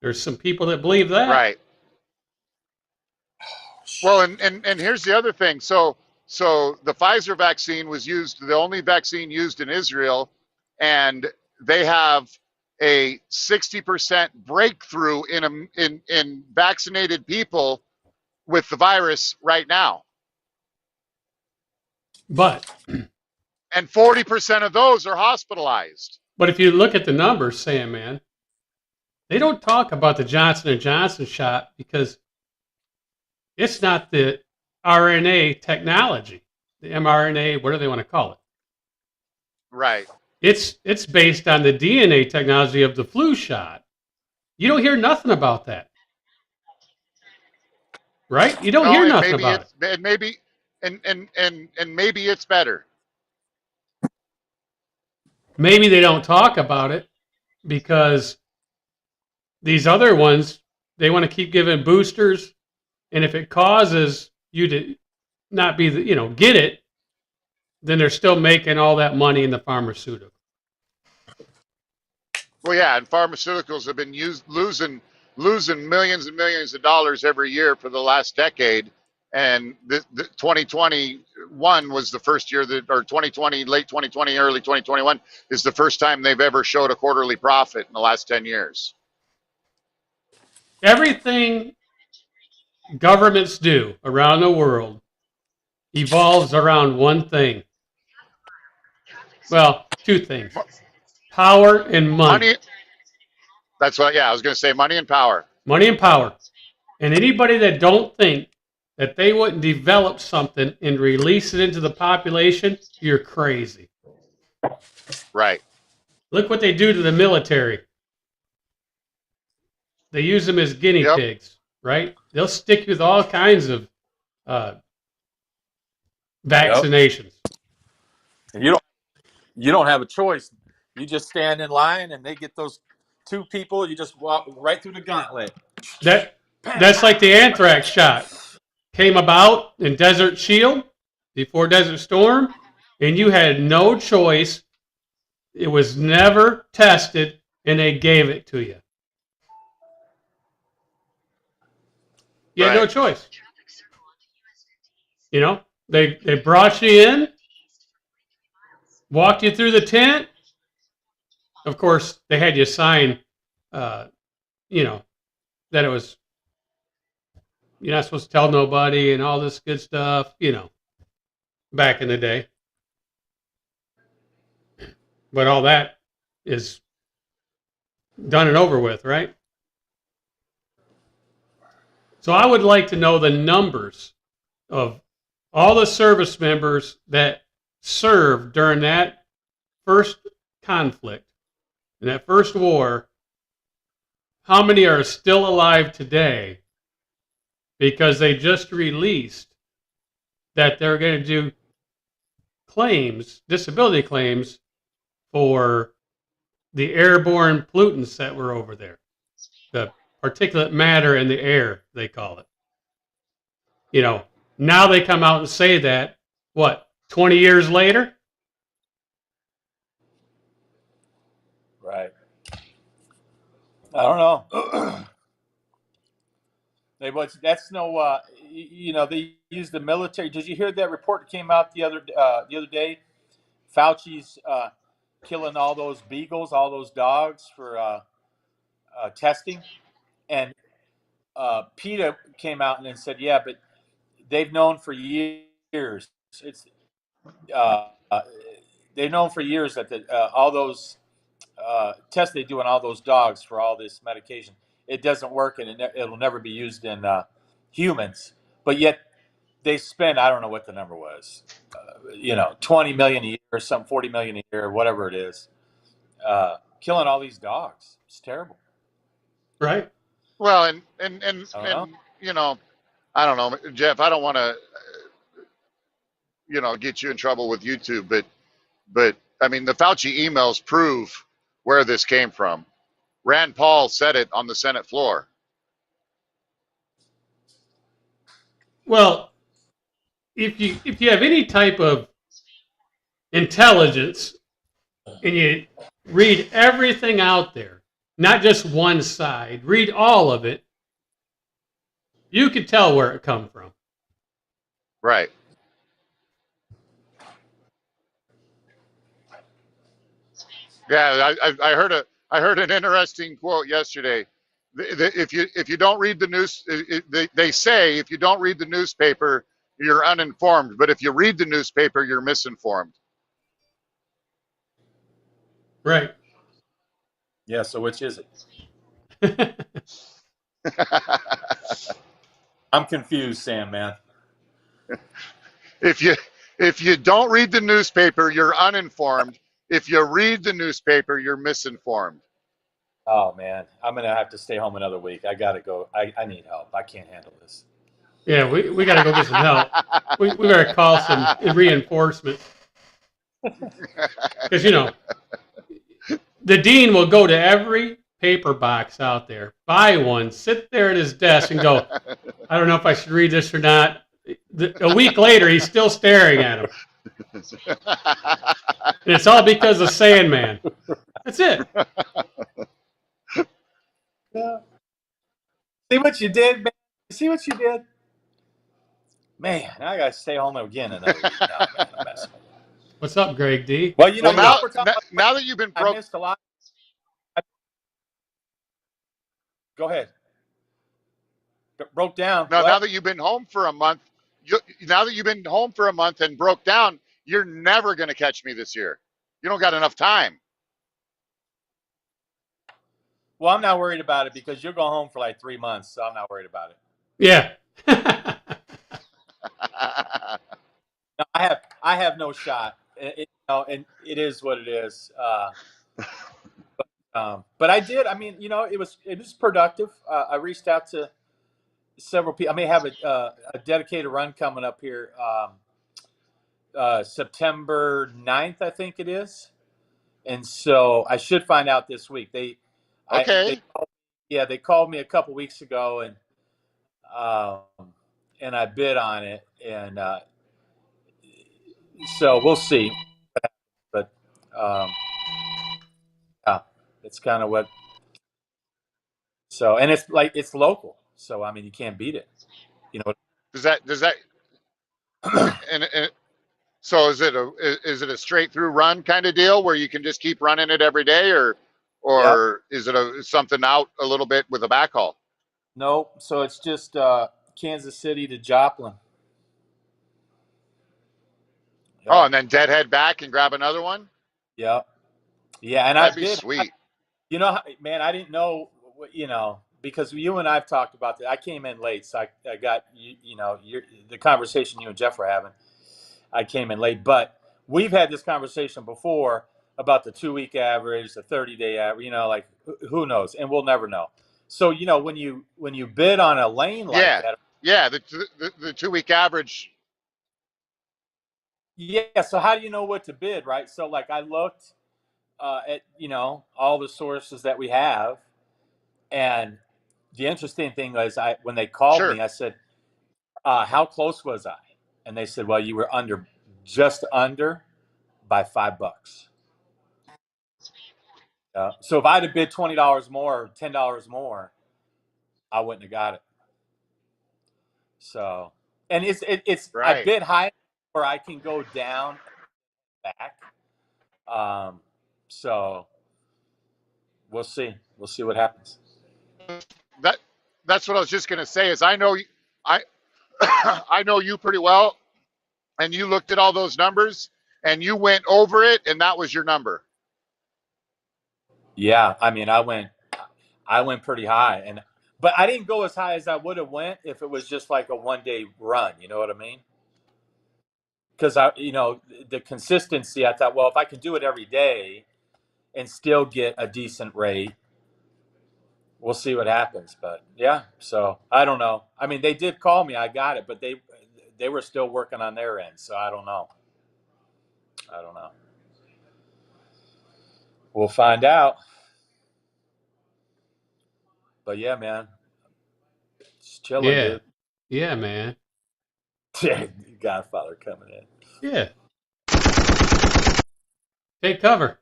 A: There's some people that believe that.
B: right. Well, and here's the other thing. So the Pfizer vaccine was used, the only vaccine used in Israel, and they have a 60% breakthrough in vaccinated people with the virus right now.
A: But
B: And 40% of those are hospitalized.
A: if you look at the numbers, Sam, man, they don't talk about the Johnson & Johnson shot because it's not the RNA technology, the mRNA, what do they want to call it?
B: Right.
A: It's based on the DNA technology of the flu shot. You don't hear nothing about that. Right? You don't hear nothing about it.
B: And maybe it's better.
A: Maybe they don't talk about it because these other ones, they want to keep giving boosters, and if it causes you to not be get it, then they're still making all that money in the pharmaceutical.
B: Well, yeah, and pharmaceuticals have been losing millions and millions of dollars every year for the last decade. And the 2021 was the first year that, or 2020, late 2020, early 2021 is the first time they've ever showed a quarterly profit in the last 10 years.
A: Everything governments do around the world evolves around one thing. Well, two things. Power and money.
B: That's what, yeah, I was going to say money and power.
A: Money and power. And anybody that don't think that they wouldn't develop something and release it into the population, you're crazy.
B: Right.
A: Look what they do to the military. They use them as guinea pigs, right? They'll stick you with all kinds of vaccinations.
C: and you don't have a choice. You just stand in line, and they get those two people. You just walk right through the gauntlet.
A: That's like the anthrax shot. Came about in Desert Shield before Desert Storm, and you had no choice. It was never tested, and they gave it to you. You had no choice. You know, they brought you in, walked you through the tent. Of course, they had you sign, that it was, you're not supposed to tell nobody and all this good stuff, back in the day. But all that is done and over with, right? So I would like to know the numbers of all the service members that served during that first conflict, in that first war, how many are still alive today because they just released that they're going to do claims, disability claims, for the airborne pollutants that were over there, the particulate matter in the air, they call it. You know, now they come out and say that, what, 20 years later?
C: Right. I don't know. That's no, they use the military. Did you hear that report that came out the other day? Fauci's killing all those beagles, all those dogs for testing, and PETA came out and said, yeah, but they've known for years. It's uh, they've known for years that all those tests they do on all those dogs for all this medication, it doesn't work, and it'll never be used in humans. But yet they spend, I don't know what the number was, 20 million a year or some 40 million a year or whatever it is, killing all these dogs. It's terrible.
A: Right.
B: Well,
C: I don't know.
B: you know, I don't know, Jeff. I don't want to, get you in trouble with YouTube, but I mean, the Fauci emails prove where this came from. Rand Paul said it on the Senate floor.
A: Well, if you have any type of intelligence and you read everything out there, not just one side, read all of it, you could tell where it come from.
B: Right. Yeah, I heard an interesting quote yesterday. If you don't read the news, they say if you don't read the newspaper, you're uninformed. But if you read the newspaper, you're misinformed.
A: Right.
C: Yeah. So which is it? I'm confused, Sam, man.
B: If you don't read the newspaper, you're uninformed. If you read the newspaper, you're misinformed.
C: Oh man, I'm gonna have to stay home another week. I gotta go. I need help. I can't handle this.
A: Yeah, we got to go get some help. We better call some reinforcement. Because, the dean will go to every paper box out there, buy one, sit there at his desk and go, I don't know if I should read this or not. A week later, he's still staring at him. And it's all because of Sandman. That's it.
C: Yeah. See what you did, man? See what you did? Man, I gotta stay home again another week. No, man, I'm messing with you.
A: What's up, Greg D?
C: Well,
B: Well,
C: now
B: now that you've been
C: I missed a lot. Go ahead. Broke down.
B: now that you've been home for a month, and broke down, you're never going to catch me this year. You don't got enough time.
C: Well, I'm not worried about it because you'll go home for like 3 months, so I'm not worried about it.
A: Yeah.
C: No, I have no shot. And it is what it is. But I did. I mean, it was productive. I reached out to several people. I may have a dedicated run coming up here September 9th, I think it is. And so I should find out this week. They called me a couple weeks ago, and I bid on it, and so we'll see. But yeah, it's kind of what. So, and it's local, so I mean you can't beat it.
B: Does that and so is it a straight through run kind of deal where you can just keep running it every day, or
C: Yep.
B: is it something out a little bit with a backhaul?
C: No, so it's just Kansas City to Joplin. Yep.
B: Oh, and then deadhead back and grab another one?
C: Yep. Yeah, and
B: That'd be sweet.
C: Man, I didn't know, because you and I've talked about that. I came in late, so I got the conversation you and Jeff were having. I came in late, but we've had this conversation before about the 2-week average, the 30-day average. You know, like who knows, and we'll never know. So you know, when you bid on a lane like
B: Yeah,
C: that,
B: yeah. The 2-week average.
C: yeah. So how do you know what to bid, right? So like I looked at all the sources that we have, and the interesting thing was when they called
B: Sure.
C: me, I said, how close was I? And they said, well, you were just under by $5. So if I'd have bid $20 more or $10 more, I wouldn't have got it. So, and it's I
B: Right.
C: bid high where I can go down and back. So we'll see. We'll see what happens.
B: That that's what I was just going to say. Is I I know you pretty well, and you looked at all those numbers, and you went over it, and that was your number.
C: Yeah, I mean, I went pretty high, but I didn't go as high as I would have went if it was just like a 1-day run. You know what I mean? Because the consistency. I thought, well, if I can do it every day and still get a decent rate, we'll see what happens. But yeah, so I don't know. I mean, they did call me. I got it, but they were still working on their end. So I don't know. I don't know. We'll find out. But yeah, man, it's chilling,
A: Yeah.
C: dude.
A: Yeah, man.
C: Godfather coming in.
A: Yeah. Take cover.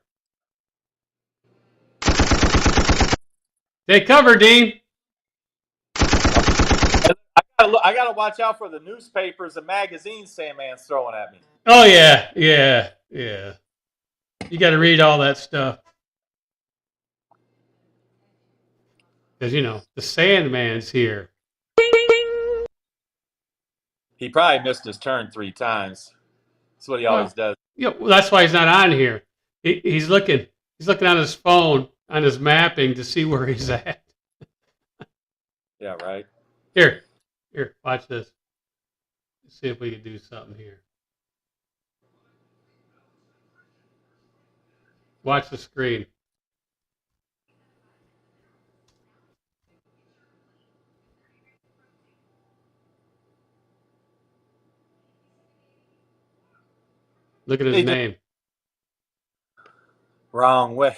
A: Take cover, Dean.
C: I gotta watch out for the newspapers and magazines Sandman's throwing at me.
A: Oh, yeah. Yeah. Yeah. You got to read all that stuff. Because, the Sandman's here.
C: He probably missed his turn 3 times. That's what he always does.
A: Yeah, well, that's why he's not on here. He's looking. He's looking on his phone, on his mapping to see where he's at.
C: Yeah, right.
A: Here, watch this. Let's see if we can do something here. Watch the screen. Look at his name.
C: Wrong way.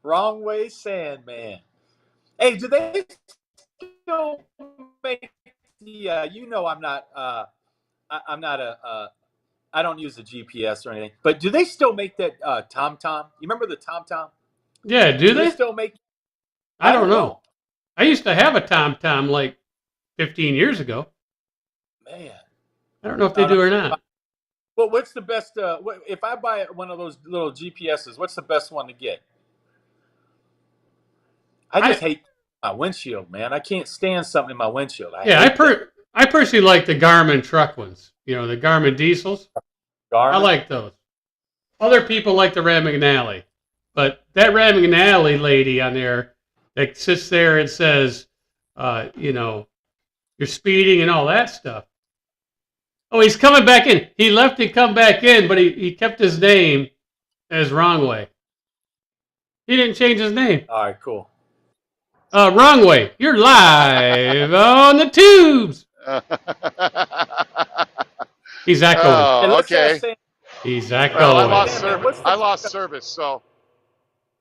C: Wrong way, Sandman. Hey, do they still make the? I'm not. I'm not a. I don't use the GPS or anything. But do they still make that TomTom? You remember the TomTom?
A: Yeah, do they?
C: Still make?
A: I don't know. I used to have a TomTom like 15 years ago.
C: Man,
A: I don't know if they do or not.
C: Well, what's the best? If I buy one of those little GPSs, what's the best one to get? I just hate my windshield, man. I can't stand something in my windshield.
A: I personally like the Garmin truck ones. The Garmin diesels.
C: Garmin?
A: I like those. Other people like the Rand McNally. But that Rand McNally lady on there that sits there and says, you're speeding and all that stuff. Oh, he's coming back in. He left to come back in, but he kept his name as Wrong Way. He didn't change his name.
C: All right, cool.
A: Wrong Way. You're live on the tubes. He's echoing.
B: Oh, okay.
A: He's echoing.
B: Well, I lost service, so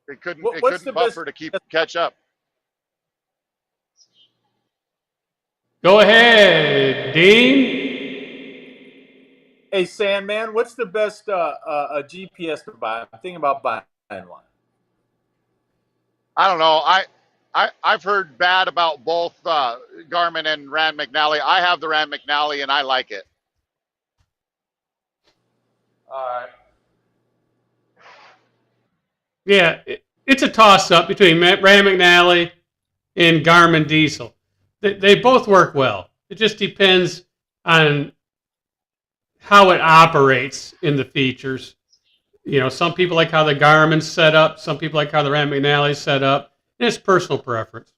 B: it couldn't buffer to catch up.
C: Go ahead, Dean. Hey, Sandman, what's the best a GPS to buy? I'm thinking about buying one.
B: I don't know. I've heard bad about both Garmin and Rand McNally. I have the Rand McNally, and I like it.
C: All right.
A: Yeah, it's a toss-up between Rand McNally and Garmin Diesel. They both work well. It just depends on how it operates in the features. Some people like how the Garmin's set up. Some people like how the Rand McNally's set up. And it's personal preference.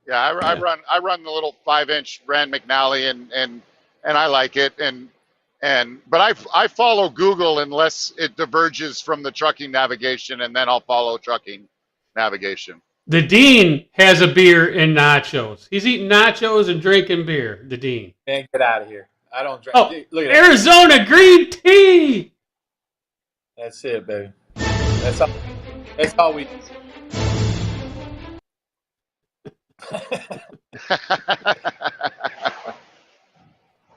B: Yeah, I run the little 5-inch Rand McNally, and I like it, but I follow Google unless it diverges from the trucking navigation, and then I'll follow trucking navigation.
A: The Dean has a beer and nachos. He's eating nachos and drinking beer. The Dean.
C: Man, get out of here. I don't drink.
A: Oh,
C: Dude, look at
A: Arizona green tea.
C: that. That's it, baby. That's all we.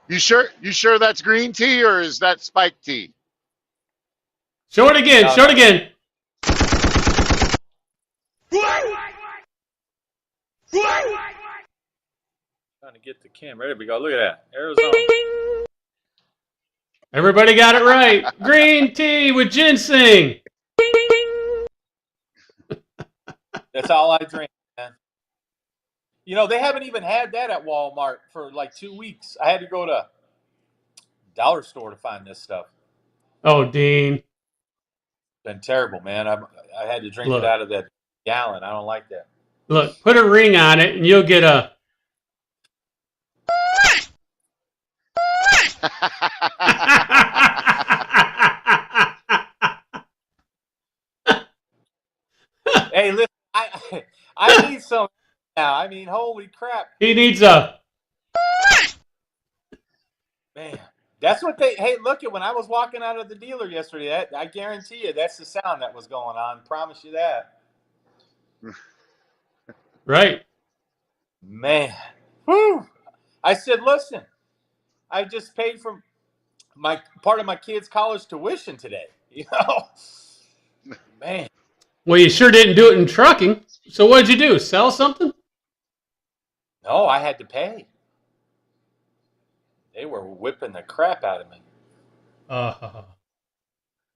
B: You sure that's green tea, or is that spiked tea?
A: Show it again.
C: No,
A: Show it again.
C: Trying to get the camera. There we go. Look at that. Arizona.
A: Everybody got it right. Green tea with ginseng.
C: That's all I drink, man. You know, they haven't even had that at Walmart for like 2 weeks. I had to go to dollar store to find this stuff.
A: Oh, Dean.
C: It's been terrible, man. I had to drink
A: Look.
C: it out of that gallon. I don't like that.
A: Look, put a ring on it and you'll get a...
C: Hey, listen, I need some now. I mean, holy crap.
A: He needs a...
C: Man, that's what they. Hey, look at when I was walking out of the dealer yesterday. I guarantee you, that's the sound that was going on. Promise you that.
A: Right.
C: Man, whew. I said, listen, I just paid for my part of my kid's college tuition today. You know, man.
A: Well, you sure didn't do it in trucking. So what'd you do? Sell something?
C: No, I had to pay. They were whipping the crap out of me.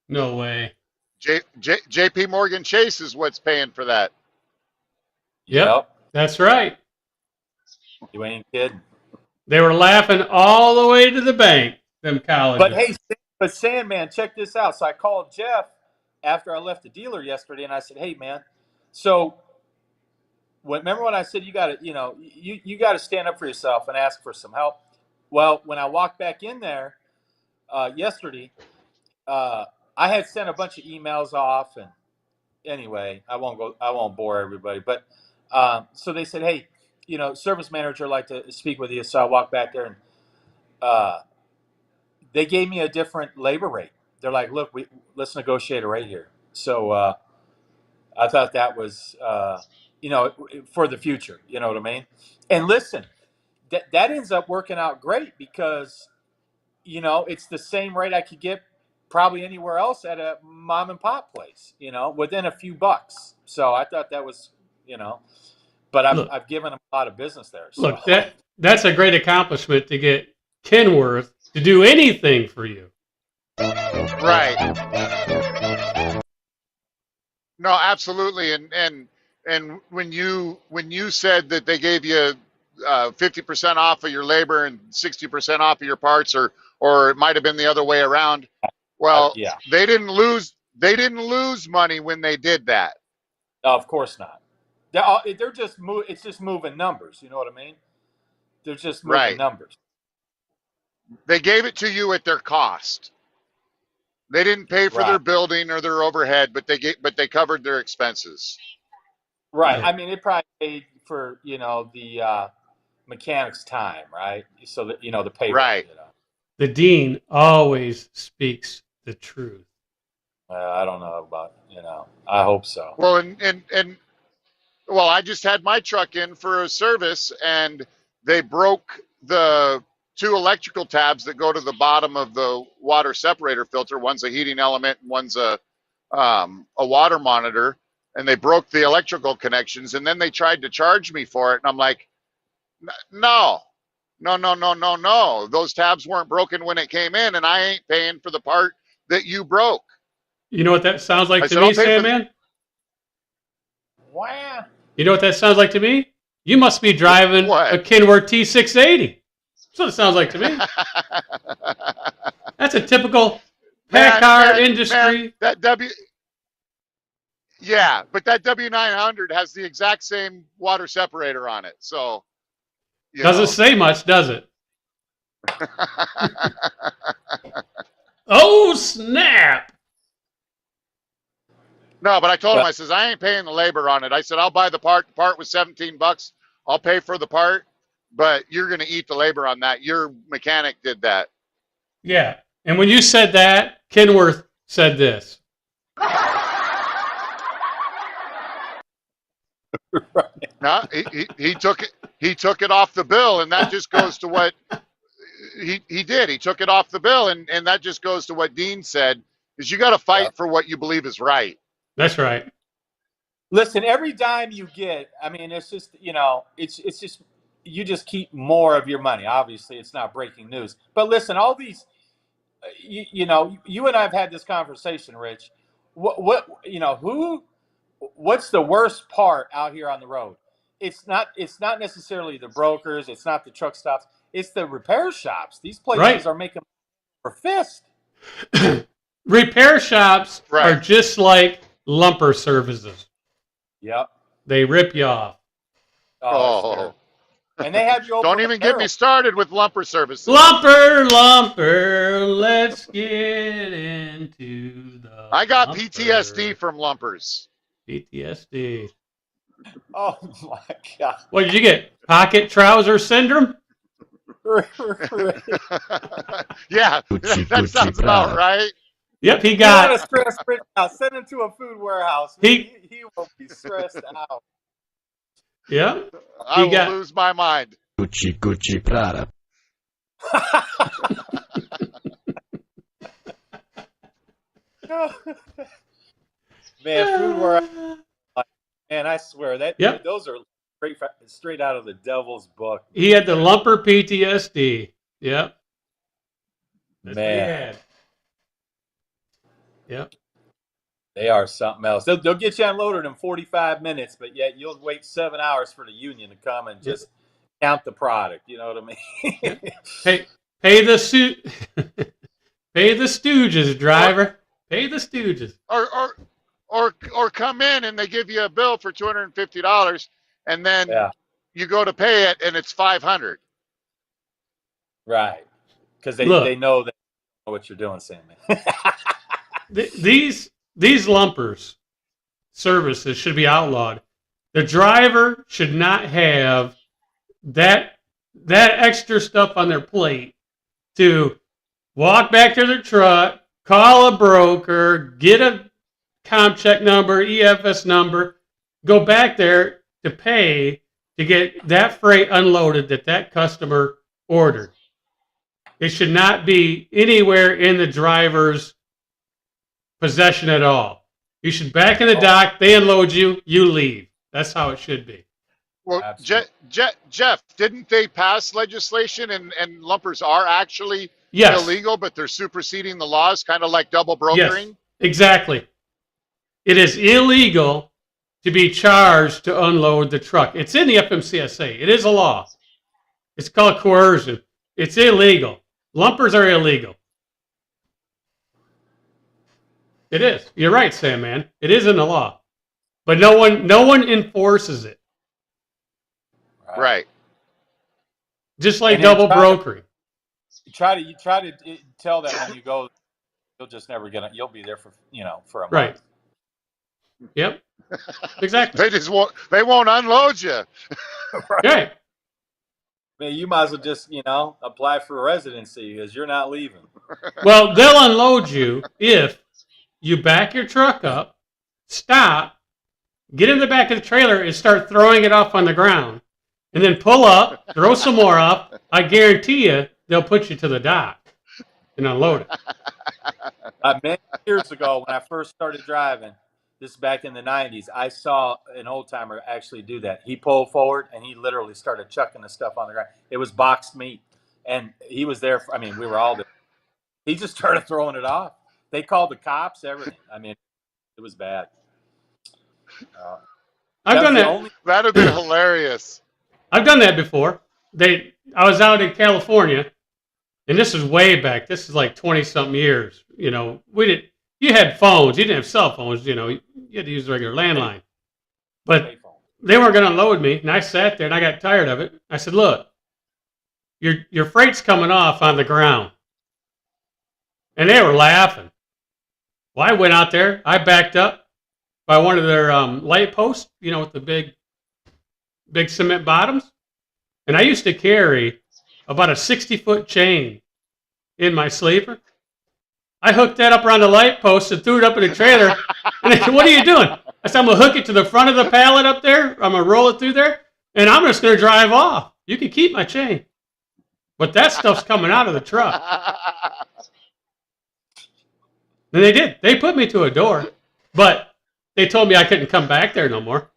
A: No way.
B: JP Morgan Chase is what's paying for that.
A: Yep. That's right.
C: You ain't kidding.
A: They were laughing all the way to the bank, them colleges.
C: But hey, Sandman, check this out. So I called Jeff after I left the dealer yesterday, and I said, "Hey, man, so remember when I said you got to, you got to stand up for yourself and ask for some help?" Well, when I walked back in there yesterday, I had sent a bunch of emails off, and anyway, I won't bore everybody, but so they said, "Hey, service manager would like to speak with you." So I walked back there, and they gave me a different labor rate. They're like, "Look, let's negotiate a rate here." So I thought that was, for the future. You know what I mean? And listen, that ends up working out great because, it's the same rate I could get probably anywhere else at a mom and pop place, within a few bucks. So I thought that was, but I've given them a lot of business there. So.
A: Look, that's a great accomplishment to get Kenworth to do anything for you.
B: Right. No, absolutely. And when you said that they gave you 50% off of your labor and 60% off of your parts, or it might have been the other way around. Well,
C: yeah.
B: They didn't lose money when they did that.
C: No, of course not. They're just it's just moving numbers. You know what I mean? They're just moving numbers.
B: They gave it to you at their cost. They didn't pay for their building or their overhead, but they covered their expenses.
C: Right. I mean, it probably paid for the mechanic's time, right? So that the pay.
B: Right.
A: The dean always speaks the truth.
C: I don't know about I hope so.
B: Well, and I just had my truck in for a service, and they broke the 2 electrical tabs that go to the bottom of the water separator filter. One's a heating element, and one's a water monitor. And they broke the electrical connections, and then they tried to charge me for it. And I'm like, no. Those tabs weren't broken when it came in, and I ain't paying for the part that you broke.
A: You know what that sounds like to me, Sandman?
C: Wow.
A: You know what that sounds like to me? You must be driving a Kenworth T680. That's what it sounds like to me. That's a typical pack car industry.
B: Man, Yeah, but that W900 has the exact same water separator on it. So, you
A: Doesn't
B: know.
A: say much, does it? Oh, snap.
B: No, but I told him,
C: Well,
B: I says, I ain't paying the labor on it. I said, I'll buy the part. The part was $17. I'll pay for the part, but you're going to eat the labor on that. Your mechanic did that.
A: Yeah. And when you said that, Kenworth said this.
B: No, he took it. He took it off the bill, and that just goes to what he did. He took it off the bill, and that just goes to what Dean said: is you got to fight for what you believe is right.
A: That's right.
C: listen, every dime you get, I mean, it's just, it's just, you just keep more of your money. Obviously, it's not breaking news. But listen, all these, you and I have had this conversation, Rich. What's the worst part out here on the road? It's not necessarily the brokers. It's not the truck stops. It's the repair shops. These places
A: Right.
C: are making for fist.
A: Repair shops are
B: Right.
A: just like lumper services.
C: Yep.
A: They rip you off.
B: Oh,
C: And they have you over
B: don't
C: a
B: even get me
C: barrel.
B: started with lumper services.
A: Lumper, let's get into the
B: I got
A: lumper.
B: PTSD from lumpers.
A: PTSD.
C: Oh my God.
A: What did you get? Pocket trouser syndrome?
B: Yeah, that sounds about right.
A: Yep, he
C: You
A: got.
C: want to stress Rich out? Send him to a food warehouse.
A: He
C: will be stressed out.
A: yeah.
B: I
A: He
B: will
A: got.
B: lose my mind.
D: Gucci Prada.
C: Man, food warehouse. Man, I swear that
A: Yep.
C: those are straight out of the devil's book.
A: He had the lumper PTSD. Yep. That's what he
C: Man,
A: had. Yep.
C: they are something else. They'll get you unloaded in 45 minutes, but yet you'll wait 7 hours for the union to come and just count the product. You know what I mean?
A: Pay the suit. Pay the Stooges, driver. Pay the Stooges.
B: Or come in and they give you a bill for $250, and then
C: Yeah,
B: you go to pay it and it's $500.
C: right. Because they know that what you're doing, Sammy.
A: These lumpers services should be outlawed. The driver should not have that extra stuff on their plate to walk back to their truck, call a broker, get a comp check number, EFS number, go back there to pay to get that freight unloaded that customer ordered. It should not be anywhere in the driver's possession at all. You should back in the dock, they unload you, you leave. That's how it should be.
B: Well,
C: Absolutely.
B: Jeff, didn't they pass legislation and lumpers are actually
A: Yes.
B: illegal, but they're superseding the laws, kind of like double brokering?
A: Yes, exactly. It is illegal to be charged to unload the truck. It's in the FMCSA. It is a law. It's called coercion. It's illegal. Lumpers are illegal. It is. You're right, Sam, man. It is in the law. But no one enforces it.
B: Right.
A: Just like
C: And then
A: double brokering.
C: You try to tell that when you go, you'll just never get it. You'll be there for a month.
A: Right. Yep. Exactly.
B: They won't unload you.
A: Right.
C: Man, you might as well just apply for a residency because you're not leaving.
A: Well, they'll unload you if you back your truck up, stop, get in the back of the trailer and start throwing it off on the ground, and then pull up, throw some more up. I guarantee you they'll put you to the dock and unload it.
C: Many years ago, when I first started driving, this is back in the 90s, I saw an old timer actually do that. He pulled forward and he literally started chucking the stuff on the ground. It was boxed meat. And he was there. We were all there. He just started throwing it off. They called the cops, everything. It was bad.
A: I've done that.
B: That'd have been hilarious.
A: I've done that before. I was out in California, and this is way back. This is like 20-something years. You you had phones. You didn't have cell phones. You had to use the regular landline. But
C: Payphone.
A: they weren't going to unload me, and I sat there and I got tired of it. I said, "Look, your freight's coming off on the ground," and they were laughing. Well, I went out there. I backed up by one of their light posts, with the big cement bottoms, and I used to carry about a 60-foot chain in my sleeper. I hooked that up around the light post and threw it up in the trailer. And they said, "What are you doing?" I said, "I'm going to hook it to the front of the pallet up there. I'm going to roll it through there, and I'm just going to drive off. You can keep my chain. But that stuff's coming out of the truck." And they did. They put me to a door, but they told me I couldn't come back there no more.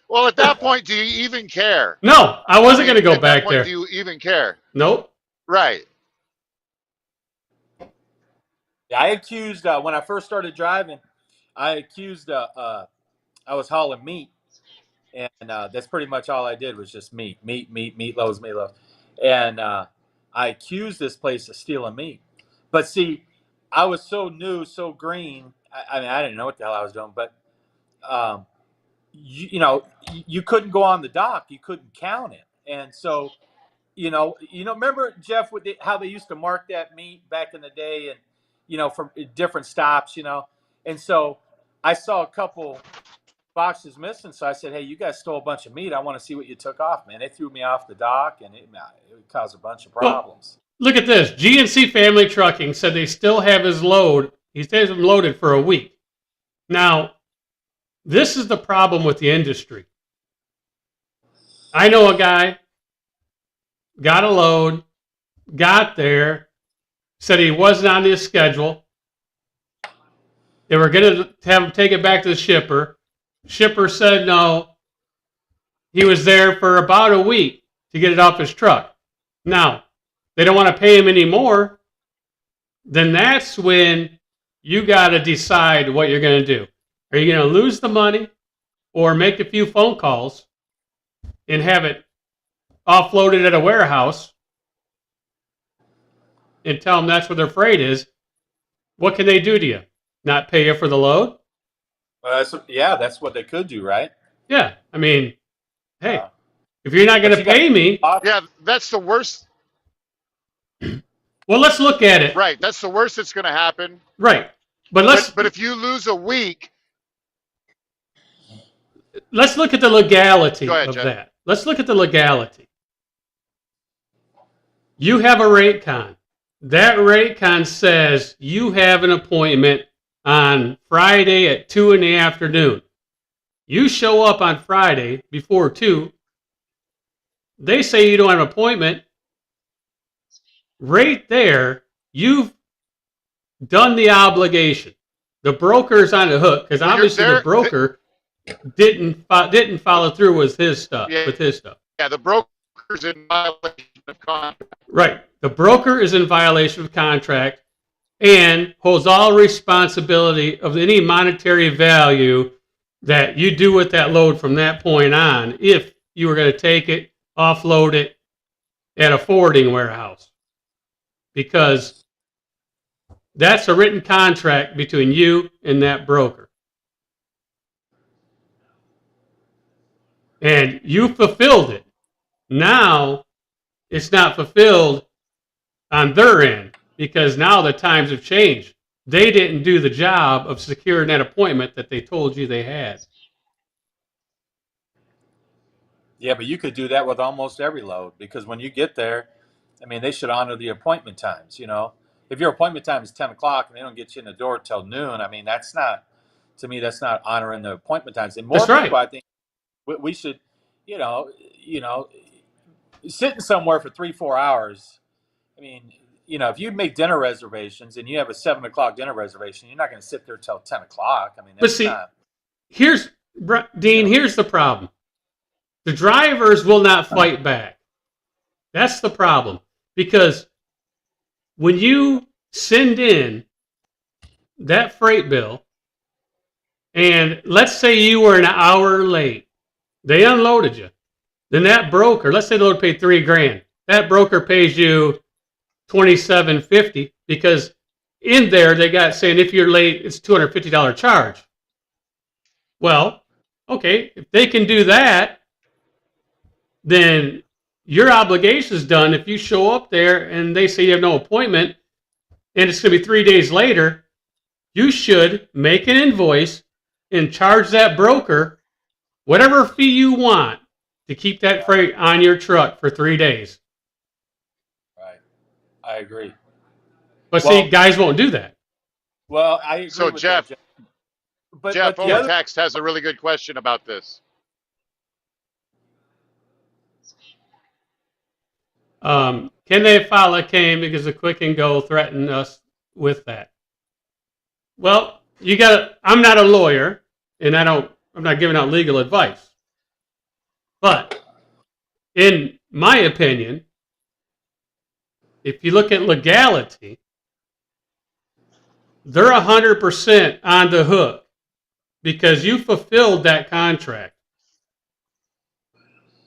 B: Well, at that point, do you even care?
A: No, I wasn't going to go
B: At that
A: back
B: point,
A: there.
B: do you even care?
A: Nope.
B: Right.
C: Yeah, I accused when I first started driving. I accused I was hauling meat, and that's pretty much all I did was just meatloaves. And I accused this place of stealing meat. But see, I was so new, so green. I mean, I didn't know what the hell I was doing. But you couldn't go on the dock. You couldn't count it, and so remember, Jeff, how they used to mark that meat back in the day, and from different stops, and so I saw a couple boxes missing. So I said, "Hey, you guys stole a bunch of meat. I want to see what you took off, man." They threw me off the dock, and it caused a bunch of problems.
A: Well, look at this. GNC Family Trucking said they still have his load. He stays loaded for a week. Now, this is the problem with the industry. I know a guy got a load, got there, said he wasn't on his schedule. They were going to have him take it back to the shipper. Shipper said no. He was there for about a week to get it off his truck. Now, they don't want to pay him anymore. Then that's when you got to decide what you're going to do. Are you going to lose the money or make a few phone calls and have it offloaded at a warehouse and tell them that's where their freight is? What can they do to you? Not pay you for the load?
C: That's what they could do, right?
A: Yeah. I mean, hey, if you're not going to pay me.
B: Yeah, that's the worst.
A: Well, let's look at it.
B: Right. That's the worst that's going to happen.
A: Right. But
B: if you lose a week.
A: Let's look at the legality
B: Go ahead,
A: of
B: Jeff.
A: that. Let's look at the legality. You have a rate con. That rate con says you have an appointment on Friday at 2 in the afternoon. You show up on Friday before 2. They say you don't have an appointment. Right there, you've done the obligation. The broker's on the hook because obviously the broker didn't follow through with his stuff.
B: Yeah, the broker's in violation of contract.
A: Right. The broker is in violation of contract and holds all responsibility of any monetary value that you do with that load from that point on if you were going to take it, offload it at a forwarding warehouse. Because that's a written contract between you and that broker. And you fulfilled it. Now, it's not fulfilled on their end because now the times have changed. They didn't do the job of securing that appointment that they told you they had.
C: Yeah, but you could do that with almost every load because when you get there, I mean, they should honor the appointment times, If your appointment time is 10 o'clock and they don't get you in the door till noon, I mean, that's not honoring the appointment times. And more
A: That's
C: people,
A: right.
C: I think, we should, sitting somewhere for 3-4 hours. I mean, if you make dinner reservations and you have a 7 o'clock dinner reservation, you're not going to sit there till 10 o'clock. I mean, that's
A: here's the problem. The drivers will not fight back. That's the problem. Because when you send in that freight bill, and let's say you were an hour late, they unloaded you. Then that broker, let's say the load paid $3,000. That broker pays you $2,750 because in there they got saying if you're late, it's $250 charge. Well, okay, if they can do that, then your obligation is done. If you show up there and they say you have no appointment and it's going to be 3 days later, you should make an invoice and charge that broker whatever fee you want to keep that freight on your truck for 3 days.
C: Right. I agree.
A: But
C: Well-
A: see, guys won't do that.
C: Well, I agree
B: So
C: with
B: Jeff,
C: that, Jeff. But
B: Jeff
C: the
B: over
C: other,
B: text has a really good question about this.
A: Can they file a claim because the Quick and Go threatened us with that? Well, I'm not a lawyer, and I'm not giving out legal advice. But in my opinion, if you look at legality, they're 100% on the hook because you fulfilled that contract.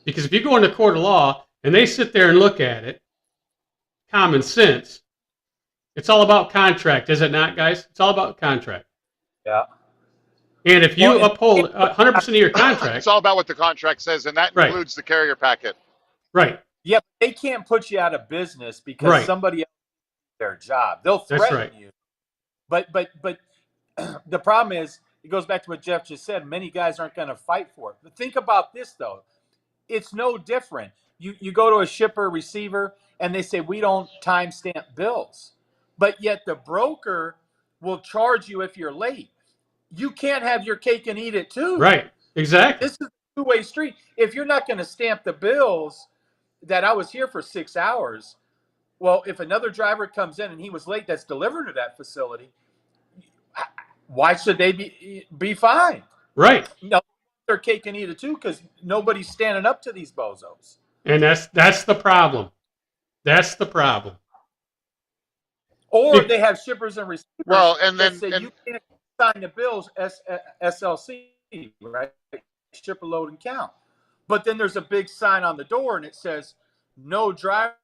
A: Because if you go into court of law and they sit there and look at it, common sense, it's all about contract, is it not, guys? It's all about contract.
C: yeah.
A: And if you uphold 100% of your contract,
B: It's all about what the contract says, and that
A: Right.
B: includes the carrier packet.
A: right,
C: Yep, they can't put you out of business because
A: Right.
C: somebody else did their job. They'll
A: That's
C: threaten
A: right.
C: you. But the problem is, it goes back to what Jeff just said. Many guys aren't going to fight for it. But think about this, though. It's no different. You go to a shipper, receiver, and they say, we don't timestamp bills. But yet the broker will charge you if you're late. You can't have your cake and eat it, too.
A: right, exactly.
C: This is a two-way street. If you're not going to stamp the bills that I was here for 6 hours, well, if another driver comes in and he was late that's delivered to that facility, why should they be fined?
A: Right.
C: No, their cake and eat it too because nobody's standing up to these bozos.
A: And that's the problem. That's the problem.
C: Or they have shippers and receivers
B: Well, and
C: that
B: then
C: say
B: and,
C: you can't sign the bills SLC, right? Shipper load and count. But then there's a big sign on the door and it says no drivers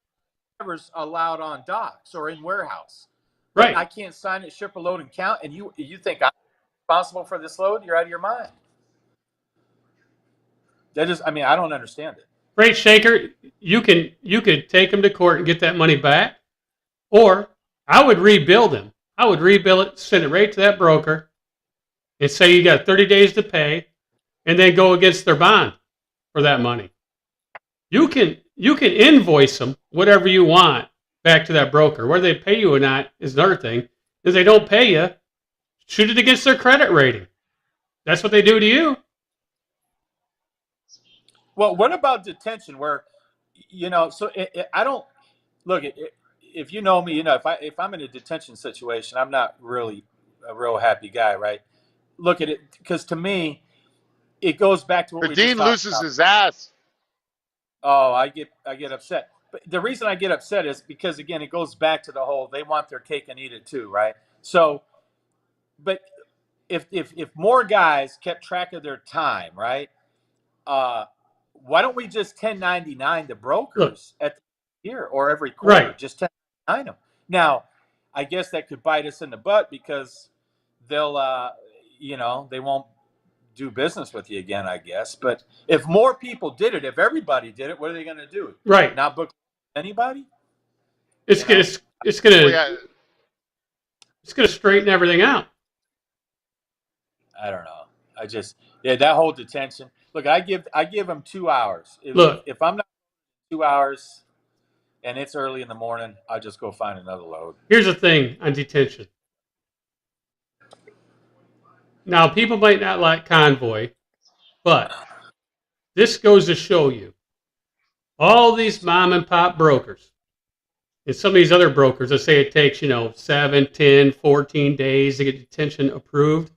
C: allowed on docks or in warehouse.
A: Right.
C: I can't sign it, shipper load and count, and you think I'm responsible for this load? You're out of your mind. I don't understand it.
A: Freight Shaker, you could take them to court and get that money back, or I would rebuild them. I would rebuild it, send it right to that broker, and say you got 30 days to pay, and then go against their bond for that money. You can invoice them whatever you want back to that broker. Whether they pay you or not is another thing. If they don't pay you, shoot it against their credit rating. That's what they do to you.
C: Well, what about detention? Where, I don't look. If you know me, if I'm in a detention situation, I'm not really a real happy guy, right? Look at it because to me, it goes back to what
B: the
C: we
B: dean
C: just talked
B: loses
C: about.
B: his ass.
C: Oh, I get upset. But the reason I get upset is because again, it goes back to the whole they want their cake and eat it too, right? So, but if more guys kept track of their time, right? Why don't we just 1099 the brokers at the year or every quarter?
A: Right.
C: Just 1099 them. Now, I guess that could bite us in the butt because they'll, they won't do business with you again, I guess. But if more people did it, if everybody did it, what are they going to do?
A: Right.
C: Not book anybody?
A: It's
C: You know?
A: gonna
B: Well, yeah,
A: it's gonna straighten everything out.
C: I don't know. That whole detention. Look, I give them 2 hours. If I'm not 2 hours and it's early in the morning, I'll just go find another load.
A: Here's the thing on detention. Now, people might not like convoy, but this goes to show you all these mom and pop brokers and some of these other brokers that say it takes, 7, 10, 14 days to get detention approved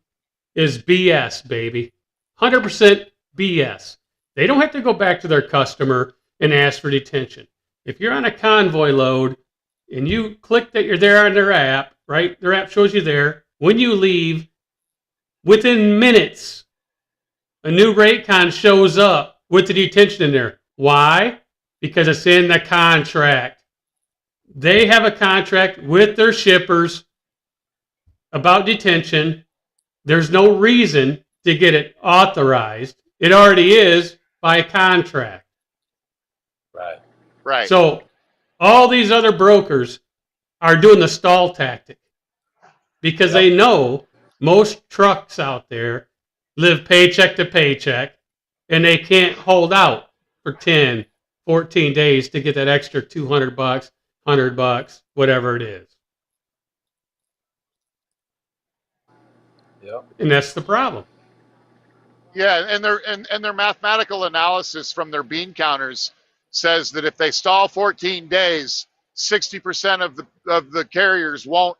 A: is BS, baby. 100% BS. They don't have to go back to their customer and ask for detention. If you're on a convoy load and you click that you're there on their app, right? Their app shows you there. When you leave, within minutes, a new rate con shows up with the detention in there. Why? Because it's in the contract. They have a contract with their shippers about detention. There's no reason to get it authorized. It already is by contract.
C: Right.
B: Right.
A: So all these other brokers are doing the stall tactic because they know most trucks out there live paycheck to paycheck and they can't hold out for 10, 14 days to get that extra $200, $100, whatever it is.
C: Yep.
A: And that's the problem.
B: Yeah, and their mathematical analysis from their bean counters says that if they stall 14 days, 60% of the carriers won't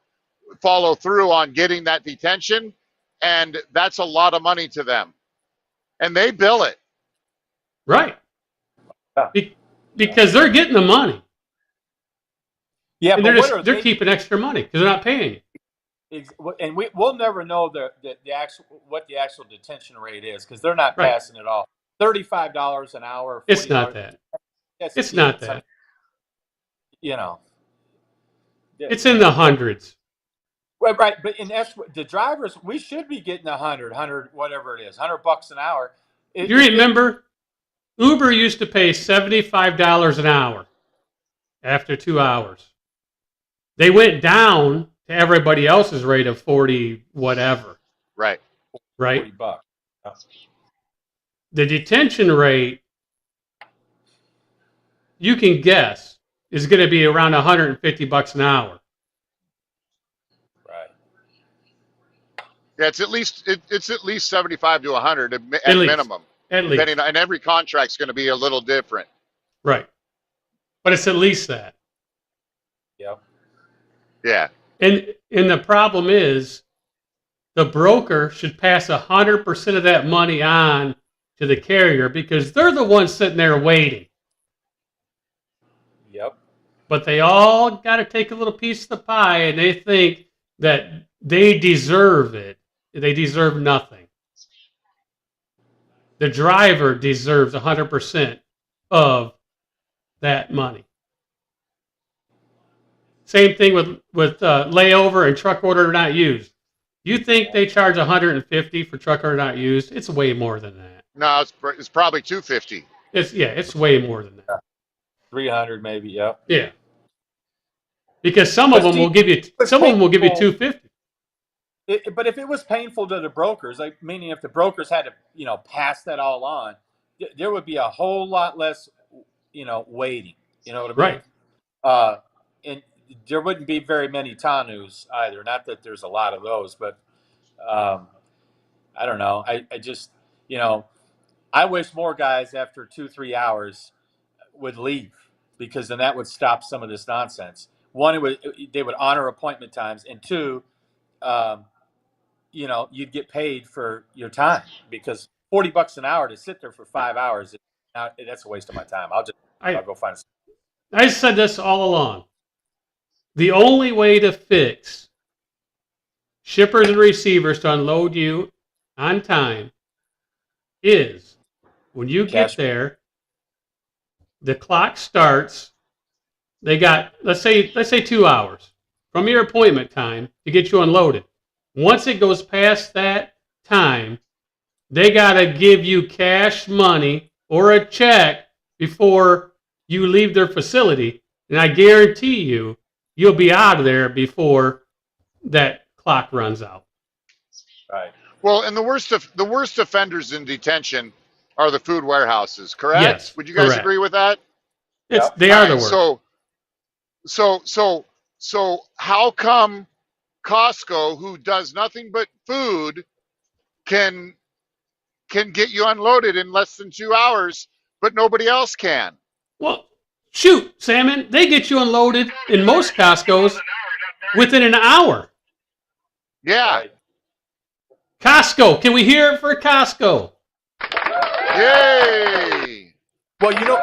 B: follow through on getting that detention, and that's a lot of money to them. And they bill it.
A: Right.
C: Yeah.
A: Because they're getting the money.
C: Yeah,
A: And
C: but
A: they're keeping extra money because they're not paying you.
C: and we'll never know the actual what the actual detention rate is because they're not
A: Right.
C: passing it off. $35 an hour.
A: It's not
C: $40.
A: that.
C: Yes,
A: It's
C: it
A: not
C: is. I
A: that.
C: mean, you know.
A: It's in the hundreds.
C: Right, but in the drivers, we should be getting 100, whatever it is, $100 an hour.
A: You remember, Uber used to pay $75 an hour after 2 hours. They went down to everybody else's rate of 40 whatever.
B: Right.
A: Right?
C: $40.
A: The detention rate, you can guess, is going to be around $150 an hour.
C: Right.
B: Yeah, it's at least 75 to 100 at
A: least.
B: minimum.
A: At least.
B: And every contract's going to be a little different.
A: Right. But it's at least that.
C: Yep.
B: Yeah.
A: And the problem is the broker should pass 100% of that money on to the carrier because they're the ones sitting there waiting.
C: Yep.
A: But they all got to take a little piece of the pie and they think that they deserve it. They deserve nothing. The driver deserves 100% of that money. Same thing with layover and truck order not used. You think they charge $150 for truck order not used? It's way more than that.
B: No, it's probably 250.
A: It's way more than that.
C: 300 maybe. Yep.
A: Yeah. Because some of them will give you $250.
C: But if it was painful to the brokers, like meaning if the brokers had to, pass that all on, there would be a whole lot less, waiting. You know what I mean?
A: Right.
C: And there wouldn't be very many Tanus either. Not that there's a lot of those, but I don't know. I just, I wish more guys after 2-3 hours would leave because then that would stop some of this nonsense. One, they would honor appointment times, and two, you'd get paid for your time because $40 an hour to sit there for 5 hours, that's a waste of my time. I'll go find.
A: I said this all along. The only way to fix shippers and receivers to unload you on time is when you get there, the clock starts. They got, let's say 2 hours from your appointment time to get you unloaded. Once it goes past that time, they got to give you cash money or a check before you leave their facility. And I guarantee you'll be out of there before that clock runs out.
C: Right.
B: Well, and the worst offenders in detention are the food warehouses, correct?
A: Yes,
B: Would you guys agree with that?
A: They are the worst.
B: So how come Costco, who does nothing but food, can get you unloaded in less than 2 hours, but nobody else can?
A: Well, shoot, Salmon, they get you unloaded in most Costco's within an hour.
B: Yeah.
C: Right.
A: Costco, can we hear it for Costco?
B: Yay!
C: Well, you know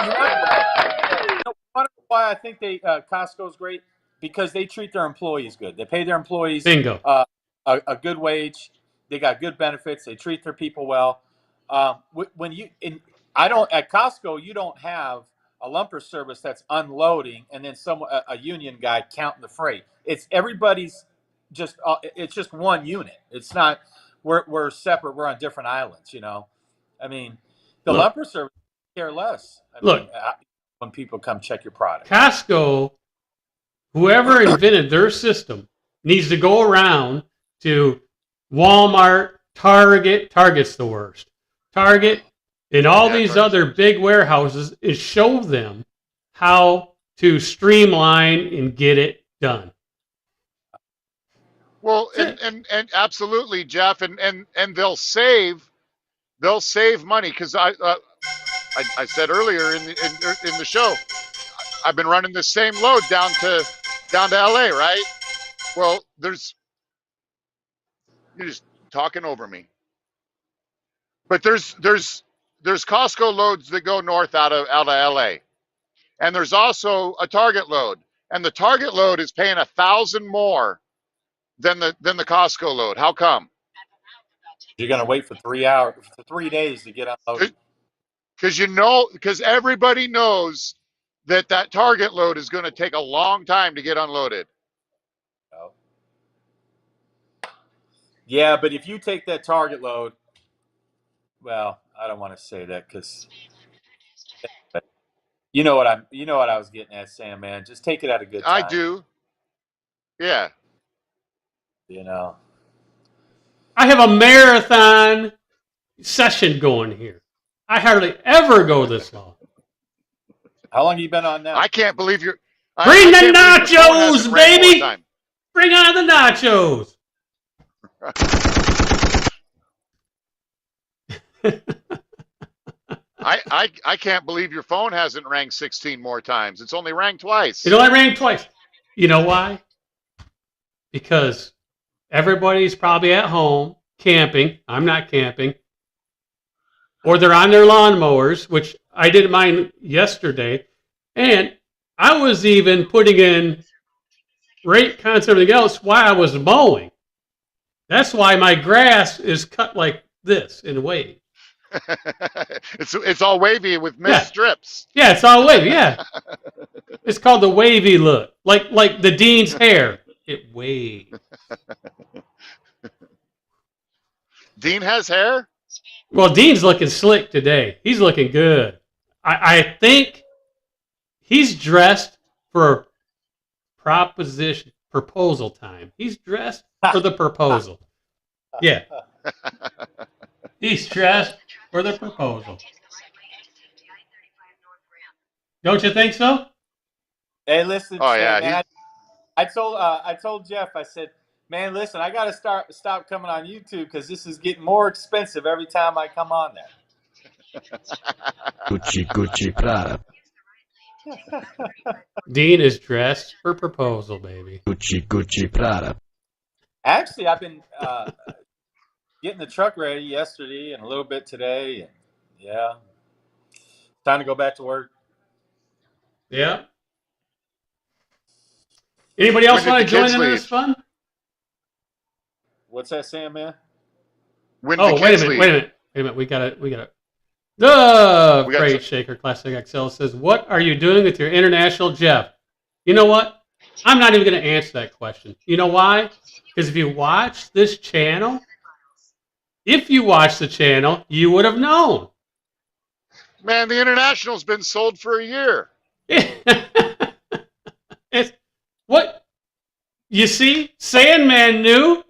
C: why I think Costco's great? Because they treat their employees good. They pay their employees
A: Bingo.
C: A good wage. They got good benefits. They treat their people well. At Costco, you don't have a lumper service that's unloading and then a union guy counting the freight. It's everybody's just it's just one unit. It's not we're separate. We're on different islands. I mean, the
A: Look,
C: lumber service care less.
A: look,
C: When people come check your product.
A: Costco, whoever invented their system, needs to go around to Walmart, Target's the worst, Target, and all these
B: Target's
A: other big warehouses and show them how to streamline and get it done.
B: Well, and absolutely, Jeff, and they'll save money because I said earlier in the show, I've been running the same load down to LA, right? Well, you're just talking over me. But there's Costco loads that go north out of LA, and there's also a Target load, and the Target load is paying $1,000 more than the Costco load. How come?
C: You're going to wait for 3 days to get unloaded.
B: Because everybody knows that Target load is going to take a long time to get unloaded.
C: Oh. Yeah, but if you take that Target load, well, I don't want to say that because you know what I was getting at, Sam, man. Just take it at a good time.
B: I do. Yeah.
A: I have a marathon session going here. I hardly ever go this long.
C: How long have you been on now?
B: I can't believe you're.
A: Bring the nachos, baby! Bring on the nachos!
B: I can't believe your phone hasn't rang 16 more times. It's only rang twice.
A: It only rang twice. You know why? Because everybody's probably at home camping. I'm not camping. Or they're on their lawnmowers, which I didn't mind yesterday. And I was even putting in rate concept and everything else while I was mowing. That's why my grass is cut like this in wave.
B: It's all wavy with mist strips.
A: Yeah, it's all wavy. Yeah, it's called the wavy look, like the Dean's hair. It waves.
B: Dean has hair?
A: Well, Dean's looking slick today. He's looking good. I think he's dressed for proposal time. He's dressed for the proposal. Yeah. He's dressed for the proposal. Don't you think so?
C: Hey, listen.
B: Oh yeah.
C: Man, I told Jeff. I said, man, listen. I got to stop coming on YouTube because this is getting more expensive every time I come on there.
D: Gucci Prada.
A: Dean is dressed for proposal, baby.
D: Gucci Prada.
C: Actually, I've been getting the truck ready yesterday and a little bit today, and yeah, time to go back to work.
A: Yeah. Anybody else want to join in this fun?
C: What's that, Sam, man?
B: Wait
A: a minute. We got it. The Freight Shaker Classic XL says, "What are you doing with your international Jeff?" You know what? I'm not even going to answer that question. You know why? Because if you watch this channel, you would have known.
B: Man, the international's been sold for a year.
A: It's what you see. Sandman knew.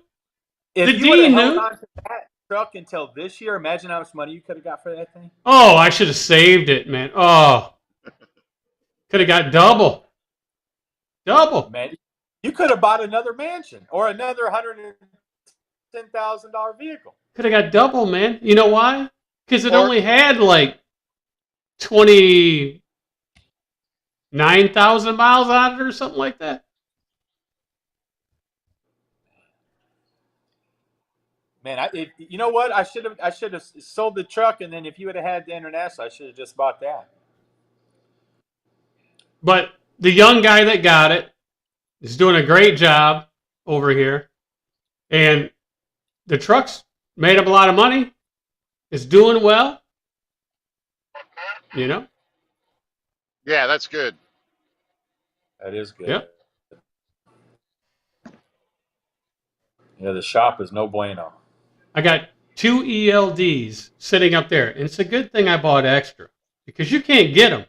C: If
A: the
C: you
A: Dean
C: held
A: knew.
C: on to that truck until this year, imagine how much money you could have got for that thing.
A: Oh, I should have saved it, man. Oh, could have got double.
C: Man, you could have bought another mansion or another $110,000 vehicle.
A: Could have got double, man. You know why? Because it only had like 29,000 miles on it or something like that.
C: Man, you know what? I should have sold the truck, and then if you would have had the international, I should have just bought that.
A: But the young guy that got it is doing a great job over here, and the truck's made up a lot of money. It's doing well. You know?
B: Yeah, that's good.
C: That is good.
A: Yep.
C: Yeah, the shop is no bueno.
A: I got 2 ELDs sitting up there, and it's a good thing I bought extra because you can't get them,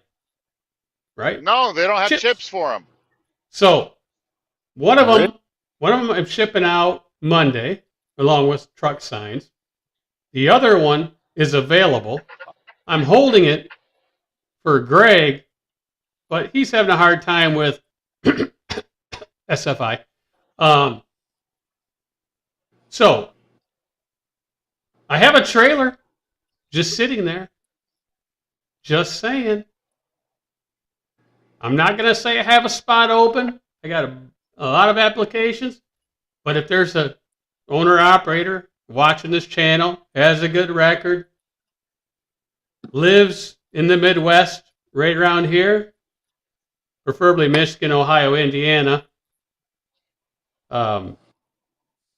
A: right?
B: No, they don't have chips for them.
A: So one of
C: Really?
A: them I'm shipping out Monday, along with truck signs. The other one is available. I'm holding it for Greg, but he's having a hard time with SFI. So I have a trailer just sitting there. Just saying. I'm not going to say I have a spot open. I got a lot of applications. But if there's a owner operator watching this channel, has a good record, lives in the Midwest, right around here, preferably Michigan, Ohio, Indiana,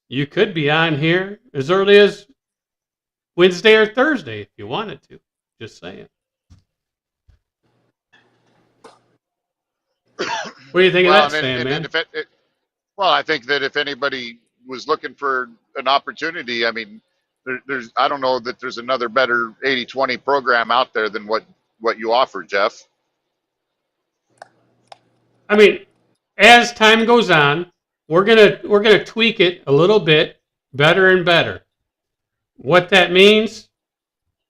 A: you could be on here as early as Wednesday or Thursday if you wanted to. Just saying. What do you think of that, Sam, man?
B: Well, I think that if anybody was looking for an opportunity, I mean, there's I don't know that there's another better 80/20 program out there than what you offer, Jeff.
A: I mean, as time goes on, we're gonna tweak it a little bit, better and better. What that means,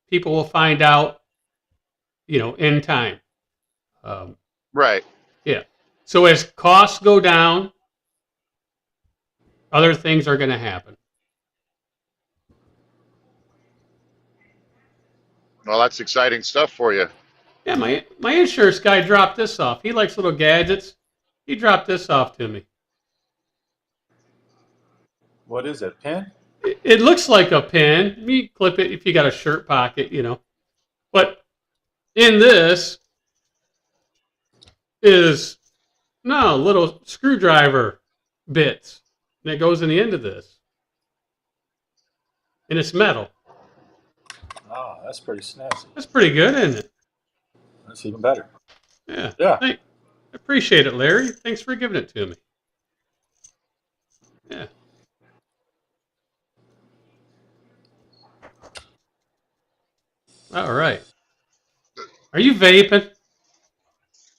A: people will find out, in time.
B: Right.
A: Yeah. So as costs go down, other things are going to happen.
B: Well, that's exciting stuff for you.
A: Yeah, my insurance guy dropped this off. He likes little gadgets. He dropped this off to me.
C: What is it? Pin?
A: It looks like a pin. You clip it if you got a shirt pocket, But in this is little screwdriver bits. And it goes in the end of this. And it's metal.
C: Oh, that's pretty snazzy.
A: That's pretty good, isn't it?
C: That's even better.
A: Yeah.
C: Yeah.
A: I appreciate it, Larry. Thanks for giving it to me. Yeah. All right. Are you vaping?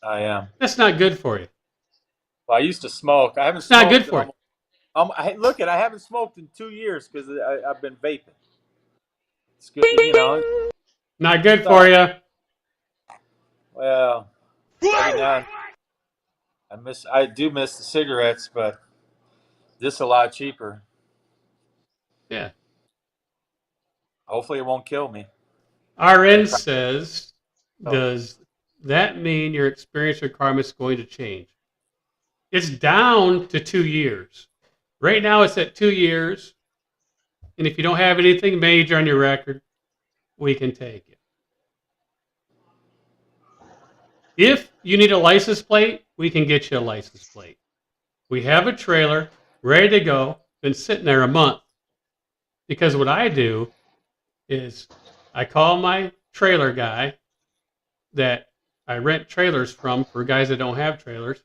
C: I am.
A: That's not good for you.
C: Well, I used to smoke. I haven't
A: It's
C: smoked.
A: not good for you.
C: I haven't smoked in 2 years because I've been vaping. It's good,
A: Not good for you.
C: Well, every now and I do miss the cigarettes, but this is a lot cheaper.
A: Yeah.
C: Hopefully, it won't kill me.
A: RN says, does that mean your experience requirement is going to change? It's down to 2 years. Right now, it's at 2 years. And if you don't have anything major on your record, we can take it. If you need a license plate, we can get you a license plate. We have a trailer ready to go, been sitting there a month. Because what I do is I call my trailer guy that I rent trailers from for guys that don't have trailers,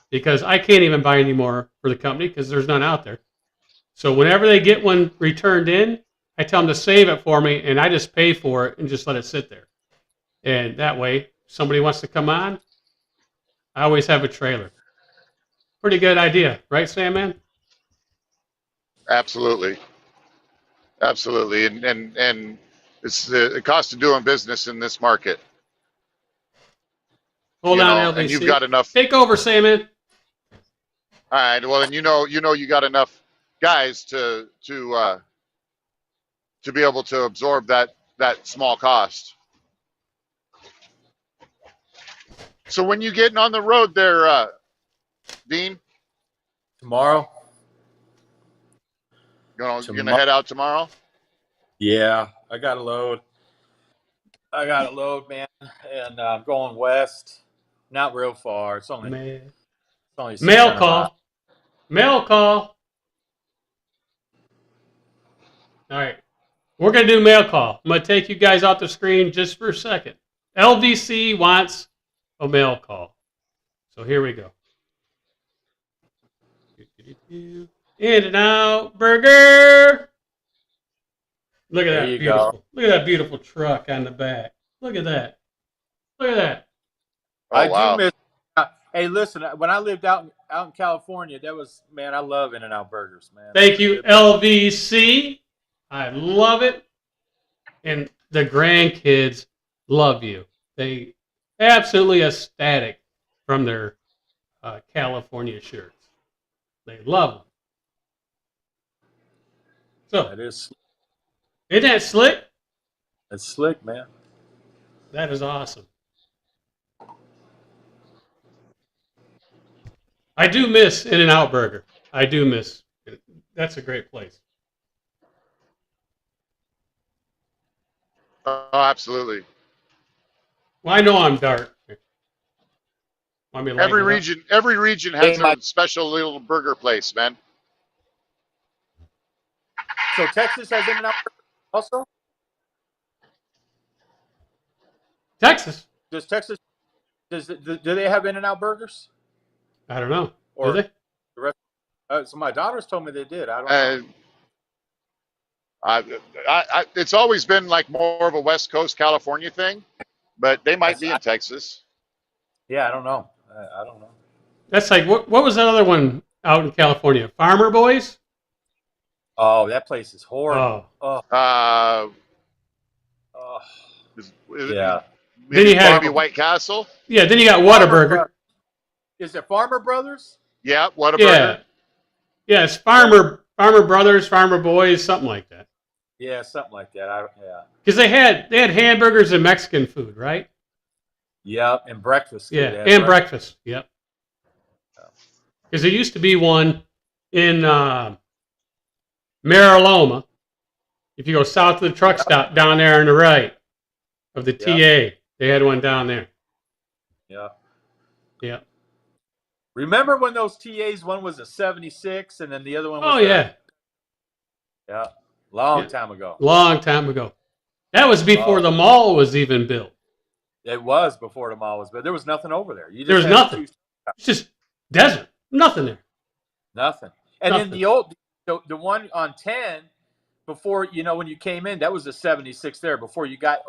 A: because I can't even buy any more for the company because there's none out there. So whenever they get one returned in, I tell them to save it for me, and I just pay for it and just let it sit there. And that way, if somebody wants to come on, I always have a trailer. Pretty good idea, right, Sam, man?
B: Absolutely. Absolutely. And it's the cost of doing business in this market.
A: Hold on, LBC.
B: And you've got enough.
A: Take over, Sam, man.
B: All right. Well, and you got enough guys to be able to absorb that small cost. So when you getting on the road there, Dean?
C: Tomorrow?
B: You're gonna head out tomorrow?
C: Yeah, I got a load. Man, and I'm going west. Not real far. It's only
A: mail call. Mail call. All right. We're going to do mail call. I'm going to take you guys off the screen just for a second. LVC wants a mail call. So here we go. In-N-Out Burger. Look at
C: There
A: that
C: you
A: beautiful.
C: go.
A: Look at that beautiful truck on the back. Look at that. Look at that.
B: Oh
C: I do
B: wow.
C: miss. Hey, listen. When I lived out in California, that was, man. I love In-N-Out burgers, man.
A: Thank
C: Those are
A: you,
C: good.
A: LVC. I love it. And the grandkids love you. They absolutely ecstatic from their California shirts. They love them. So,
C: That is.
A: isn't that slick?
C: It's slick, man.
A: That is awesome. I do miss In-N-Out Burger. I do miss it. That's a great place.
B: Oh, absolutely.
A: Well, I know I'm dark. Want me to lighten it up?
B: Every region
C: Hey,
B: has their special little burger place, man.
C: So Texas has In-N-Out burgers also.
A: Texas?
C: Does Texas? Do they have In-N-Out burgers?
A: I don't know. Do
C: Or
A: they?
C: the rest? So my daughters told me they did. I don't know.
B: It's always been like more of a West Coast California thing, but they might be in Texas.
C: Yeah, I don't know. I don't know.
A: That's like, what was that other one out in California? Farmer Boys?
C: Oh, that place is horrible.
A: Oh.
B: Uh,
C: Oh,
B: is
C: yeah.
A: Then you had-
B: maybe White Castle.
A: Yeah, then you got
C: Farmer
A: Whataburger.
C: Bro- Is it Farmer Brothers?
B: Yeah, Whataburger.
A: Yeah. Yeah, it's Farmer Brothers, Farmer Boys, something like that.
C: Yeah, something like that. Yeah.
A: Because they had hamburgers and Mexican food, right?
C: Yep, and breakfast. Too.
A: Yeah,
C: They had
A: and breakfast. Yep. Because there used to be one in Mariloma. If you go south of the truck stop, down there on the right of the TA, they had one down there.
C: Yeah.
A: Yeah.
C: Remember when those TAs? One was a 76, and then the other one was.
A: Oh yeah.
C: Yeah. Long time ago.
A: Long time ago. That was before the mall was even built.
C: It was before the mall was, but there was nothing over there.
A: There was nothing. It's just desert. Nothing there.
C: Nothing. And
A: Nothing.
C: then the one on 10, before, when you came in, that was a 76 there before you got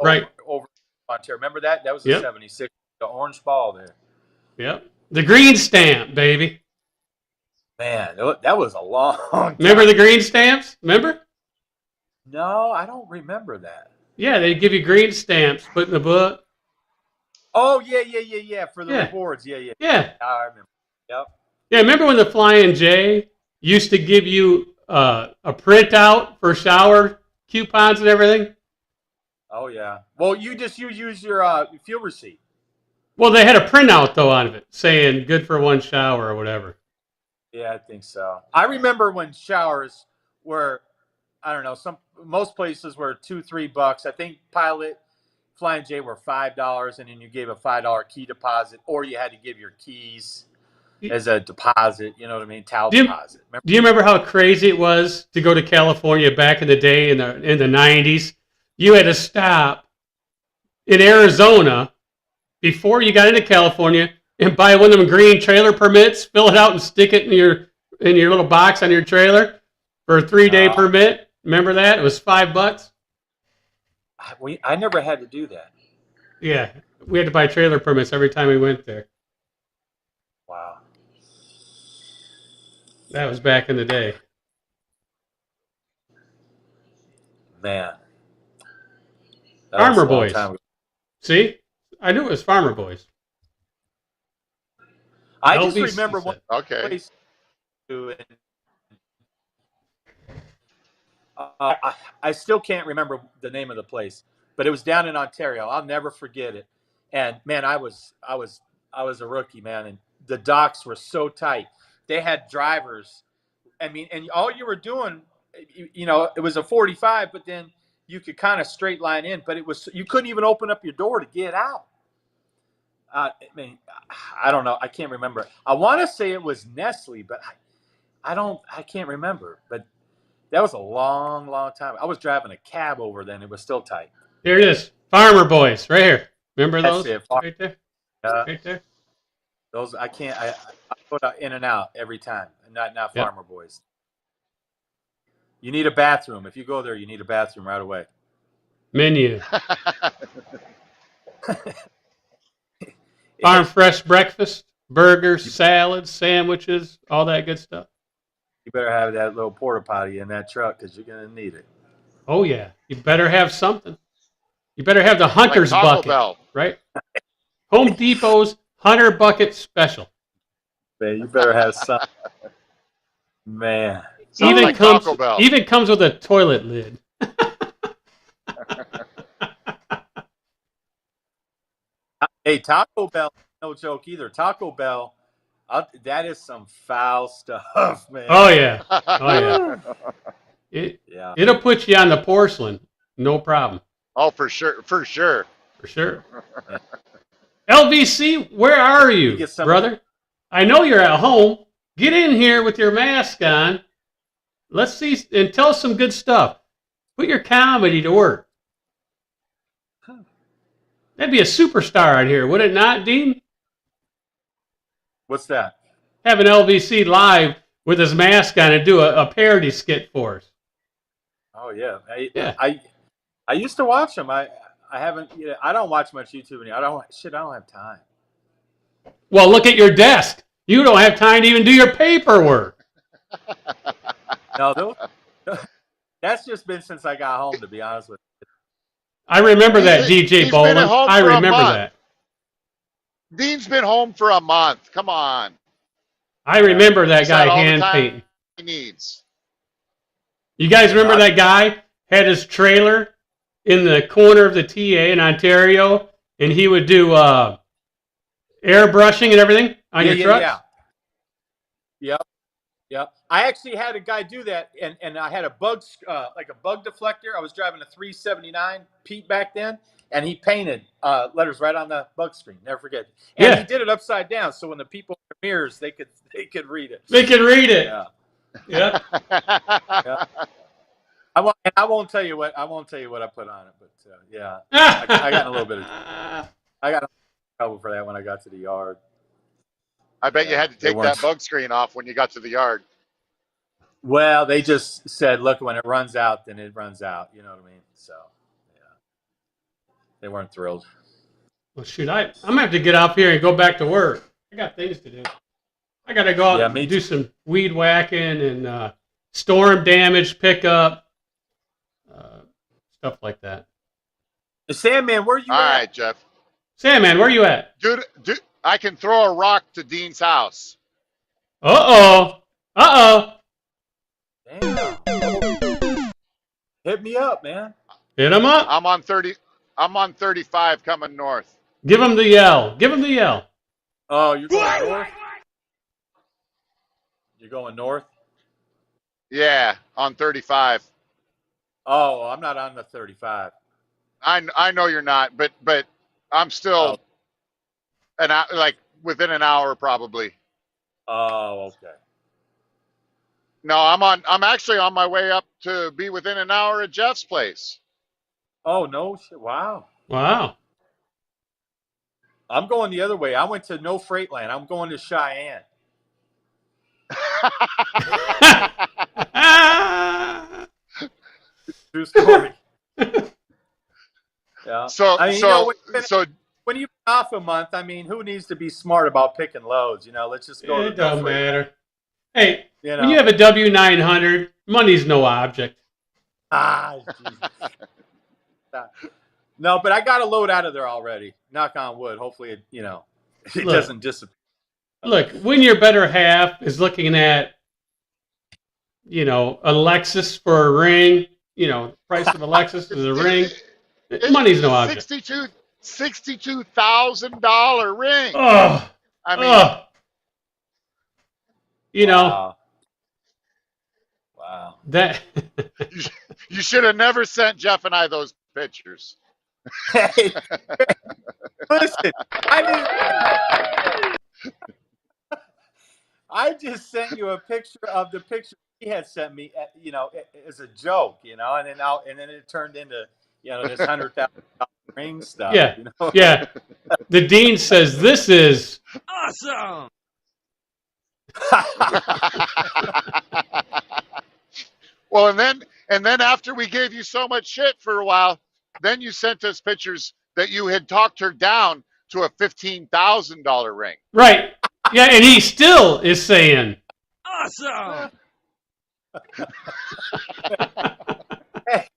C: over Ontario. Remember that? That was a 76, the orange ball there.
A: Yep. The green stamp, baby.
C: Man, that was a long time.
A: Remember the green stamps? Remember?
C: No, I don't remember that.
A: Yeah, they give you green stamps, put in the book.
C: Oh, yeah. For the rewards. Yeah. I remember. Yep.
A: Yeah, remember when the Flying J used to give you a printout for shower coupons and everything?
C: Oh, yeah. Well, you use your fuel receipt.
A: Well, they had a printout, though, out of it saying good for one shower or whatever.
C: Yeah, I think so. I remember when showers were, I don't know, most places were $2-3. I think Pilot, Flying J were $5, and then you gave a $5 key deposit, or you had to give your keys as a deposit. You know what I mean? Towel deposit.
A: Do you remember how crazy it was to go to California back in the day in the 90s? You had to stop in Arizona before you got into California and buy one of them green trailer permits, fill it out and stick it in your little box on your trailer for a 3-day permit. Remember that? It was $5.
C: I never had to do that.
A: Yeah, we had to buy trailer permits every time we went there.
C: Wow.
A: That was back in the day.
C: Man.
A: Farmer Boys. See? I knew it was Farmer Boys.
C: I just remember one place. I still can't remember the name of the place, but it was down in Ontario. I'll never forget it. And man, I was a rookie, man, and the docks were so tight. They had drivers. I mean, and all you were doing, it was a 45, but then you could kind of straight line in, but you couldn't even open up your door to get out. I mean, I don't know. I can't remember. I want to say it was Nestle, but I can't remember. But that was a long, long time. I was driving a cab over then. It was still tight.
A: Here it is. Farmer Boys, right here. Remember those?
C: That's it.
A: Right there? Right there?
C: Those, I can't. I put In-N-Out every time. Not Farmer Boys. You need a bathroom. If you go there, you need a bathroom right away.
A: Menu. Farm fresh breakfast, burgers, salads, sandwiches, all that good stuff.
C: You better have that little porta potty in that truck because you're going to need it.
A: Oh, yeah. You better have something. You better have the Hunter's
B: Like Taco
A: bucket,
B: Bell.
A: right? Home Depot's Hunter Bucket Special.
C: Man, you better have something. Man.
B: Sounds like Taco Bell.
A: Even comes with a toilet lid.
C: Hey, Taco Bell, no joke either. Taco Bell, that is some foul stuff, man.
A: Oh, yeah. Oh, yeah. It'll put you on the porcelain. No problem.
B: Oh, for sure. For sure.
A: For sure. LVC, where are you, brother? I know you're at home. Get in here with your mask on. Let's see and tell us some good stuff. Put your comedy to work. That'd be a superstar out here, would it not, Dean?
C: What's that?
A: Have an LVC live with his mask on and do a parody skit for us.
C: Oh yeah,
A: Yeah.
C: I used to watch them. I haven't. I don't watch much YouTube anymore. I don't have time.
A: Well, look at your desk. You don't have time to even do your paperwork.
C: No, that's just been since I got home, to be honest with you.
A: I remember that, DJ Bowman. I remember that.
B: Dean's been home for a month. Come on.
A: I remember that guy hand painting.
B: He needs.
A: You guys remember that guy had his trailer in the corner of the TA in Ontario, and he would do airbrushing and everything on your trucks?
C: Yeah. Yep. I actually had a guy do that, and I had a bug deflector. I was driving a 379 Pete back then, and he painted letters right on the bug screen. Never forget. And he did it upside down, so when the people in the mirrors, they could read it.
A: They could read it.
C: Yeah. Yeah. I won't tell you what I put on it, but yeah, I got in a little bit of trouble for that when I got to the yard.
B: I bet you had to take that bug screen off when you got to the yard.
C: Well, they just said, look, when it runs out, then it runs out. You know what I mean? So, yeah. They weren't thrilled.
A: Well, shoot, I'm going to have to get up here and go back to work. I got things to do. I got to go out and do some weed whacking and storm damage pickup, stuff like that.
C: Sandman, where are you at?
B: All right, Jeff.
A: Sandman, where you at?
B: Dude, I can throw a rock to Dean's house.
A: Uh-oh.
C: Damn. Hit me up, man.
A: Hit him up.
B: I'm on 35 coming north.
A: Give him the yell.
C: Oh, you're going north? You're going north?
B: Yeah, on 35.
C: Oh, I'm not on the 35.
B: I know you're not, but I'm still within an hour probably.
C: Oh, okay.
B: No, I'm actually on my way up to be within an hour at Jeff's place.
C: Oh no shit! Wow. I'm going the other way. I went to No Freight Land. I'm going to Cheyenne. True story. Yeah.
B: So
C: when you've been off a month, I mean, who needs to be smart about picking loads? Let's just go.
A: It don't matter. Hey, when you have a W900, money's no object.
C: No, but I got a load out of there already. Knock on wood. Hopefully, it doesn't disappear.
A: Look, when your better half is looking at, a Lexus for a ring, price of a Lexus is a ring. Money's no object.
B: $62,000 ring.
A: Oh,
B: I mean,
C: Wow.
A: That
B: you should have never sent Jeff and I those pictures.
C: Hey, listen, I just sent you a picture of the picture he had sent me, as a joke, and then it turned into, this $100,000 ring stuff.
A: Yeah, yeah. The dean says this is
B: Well, and then after we gave you so much shit for a while, then you sent us pictures that you had talked her down to a $15,000 ring.
A: Right. Yeah, and he still is saying,
D: Awesome!
C: Hey,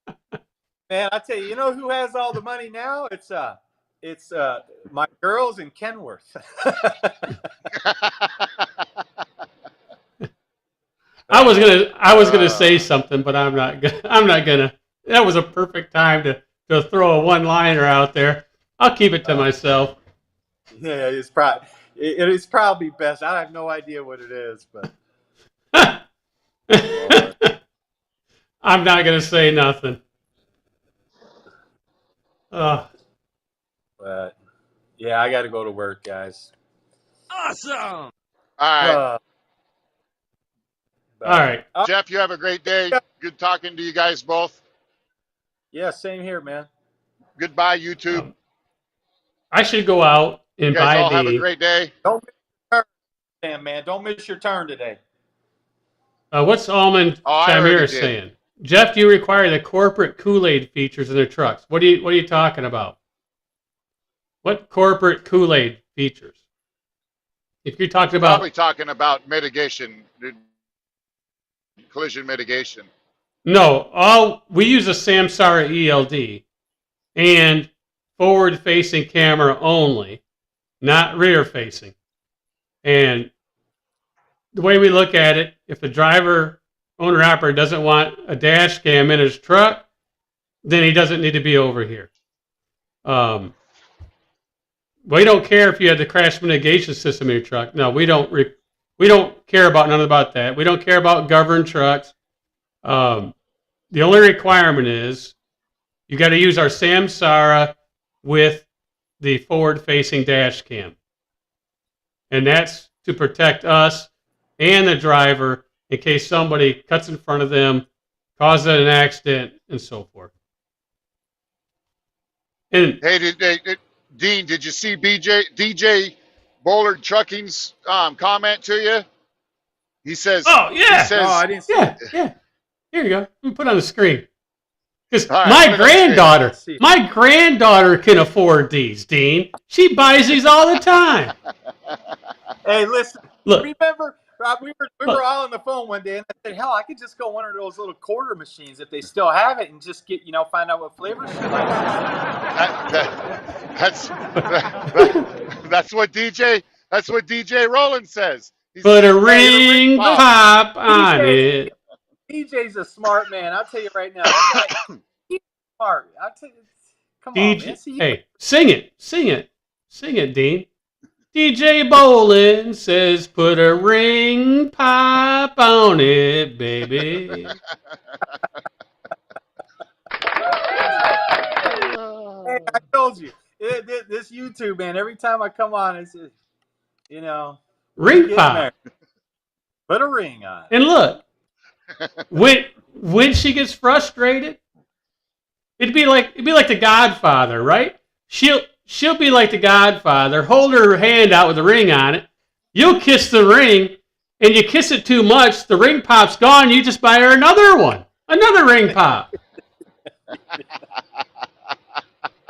C: man, I tell you, you know who has all the money now? It's my girls in Kenworth.
A: I was gonna say something, but I'm not gonna. That was a perfect time to throw a one-liner out there. I'll keep it to myself.
C: Yeah, it's probably best. I have no idea what it is, but
A: I'm not gonna say nothing.
C: but yeah, I got to go to work, guys.
D: Awesome!
B: All right.
A: All right.
B: Jeff, you have a great day. Good talking to you guys both.
C: Yeah, same here, man.
B: Goodbye, YouTube.
A: I should go out and
B: You guys
A: buy
B: all
A: the.
B: have a great day.
C: Don't miss your turn, Sam, man. Don't miss your turn today.
A: What's Almond
B: I already
A: Chimera
B: did.
A: saying? Jeff, do you require the corporate Kool-Aid features in their trucks? What are you talking about? What corporate Kool-Aid features? If you're talking about
B: Probably talking about mitigation, collision mitigation.
A: no, we use a Samsara ELD and forward-facing camera only, not rear-facing. And the way we look at it, if the driver, owner operator doesn't want a dash cam in his truck, then he doesn't need to be over here. We don't care if you have the crash mitigation system in your truck. No, we don't care about none about that. We don't care about governed trucks. The only requirement is you got to use our Samsara with the forward-facing dash cam, and that's to protect us and the driver in case somebody cuts in front of them, causes an accident, and so forth. And
B: Hey, Dean, did you see DJ Bollard Trucking's comment to you? He says,
A: oh yeah,
B: he says,
C: No, I didn't see
A: yeah,
C: it.
A: yeah. Here you go. Let me put it on the screen. Because
B: All right, put it on the screen.
A: my granddaughter can afford these, Dean. She buys these all the time.
C: Hey, listen.
A: Look,
C: Remember, Rob, we were
A: Look.
C: all on the phone one day, and I said, "Hell, I could just go one of those little quarter machines if they still have it, and just get find out what flavor she likes."
B: That's what DJ Roland says. He
A: put
B: says,
A: a ring pop on
C: DJ.
A: it.
C: DJ's a smart man. I'll tell you right now. He's smart. I'll tell you. Come on, man.
A: DJ,
C: See,
A: hey, sing it, Dean. DJ Bolin says, "Put a ring pop on it, baby."
C: Hey, I told you. This YouTube, man, every time I come on, it's,
A: Ring
C: get
A: pop.
C: married. Put a ring on.
A: And look, when she gets frustrated, it'd be like the Godfather, right? She'll be like the Godfather, hold her hand out with a ring on it. You'll kiss the ring, and you kiss it too much, the ring pop's gone. You just buy her another one, another ring pop.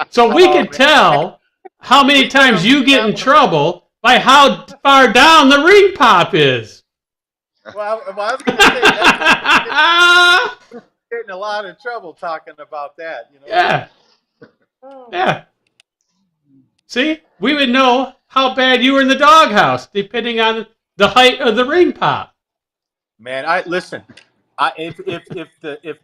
A: So we could tell how many times you get in trouble by how far down the ring pop is.
C: Well, I was going to say that. Getting a lot of trouble talking about that.
A: Yeah. Yeah. See, we would know how bad you were in the doghouse, depending on the height of the ring pop.
C: Man, listen. If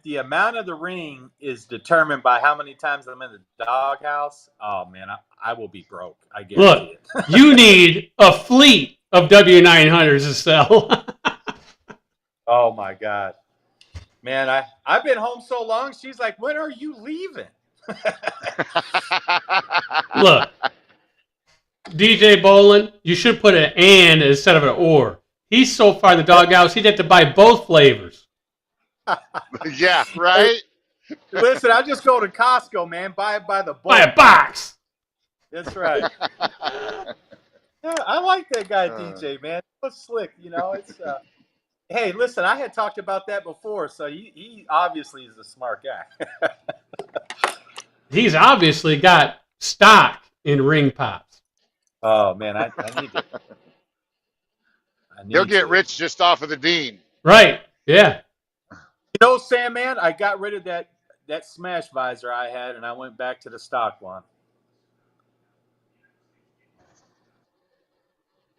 C: the amount of the ring is determined by how many times I'm in the doghouse, oh man, I will be broke. I guarantee
A: Look, you need a fleet of W900s to sell.
C: Oh my God, man, I've been home so long. She's like, "When are you leaving?"
A: Look, DJ Bolin, you should put an "and" instead of an "or." He's so far in the doghouse, he'd have to buy both flavors.
B: Yeah, right?
C: Listen, I just go to Costco, man. Buy it by the bulk.
A: Buy a box.
C: That's right. Yeah, I like that guy, DJ, man. It's slick, It's Hey, listen, I had talked about that before, so he obviously is a smart guy.
A: He's obviously got stock in ring pops.
C: Oh man, I need to.
B: He'll get rich just off of the Dean.
A: Right. Yeah.
C: You know, Sam, man, I got rid of that smash visor I had, and I went back to the stock one.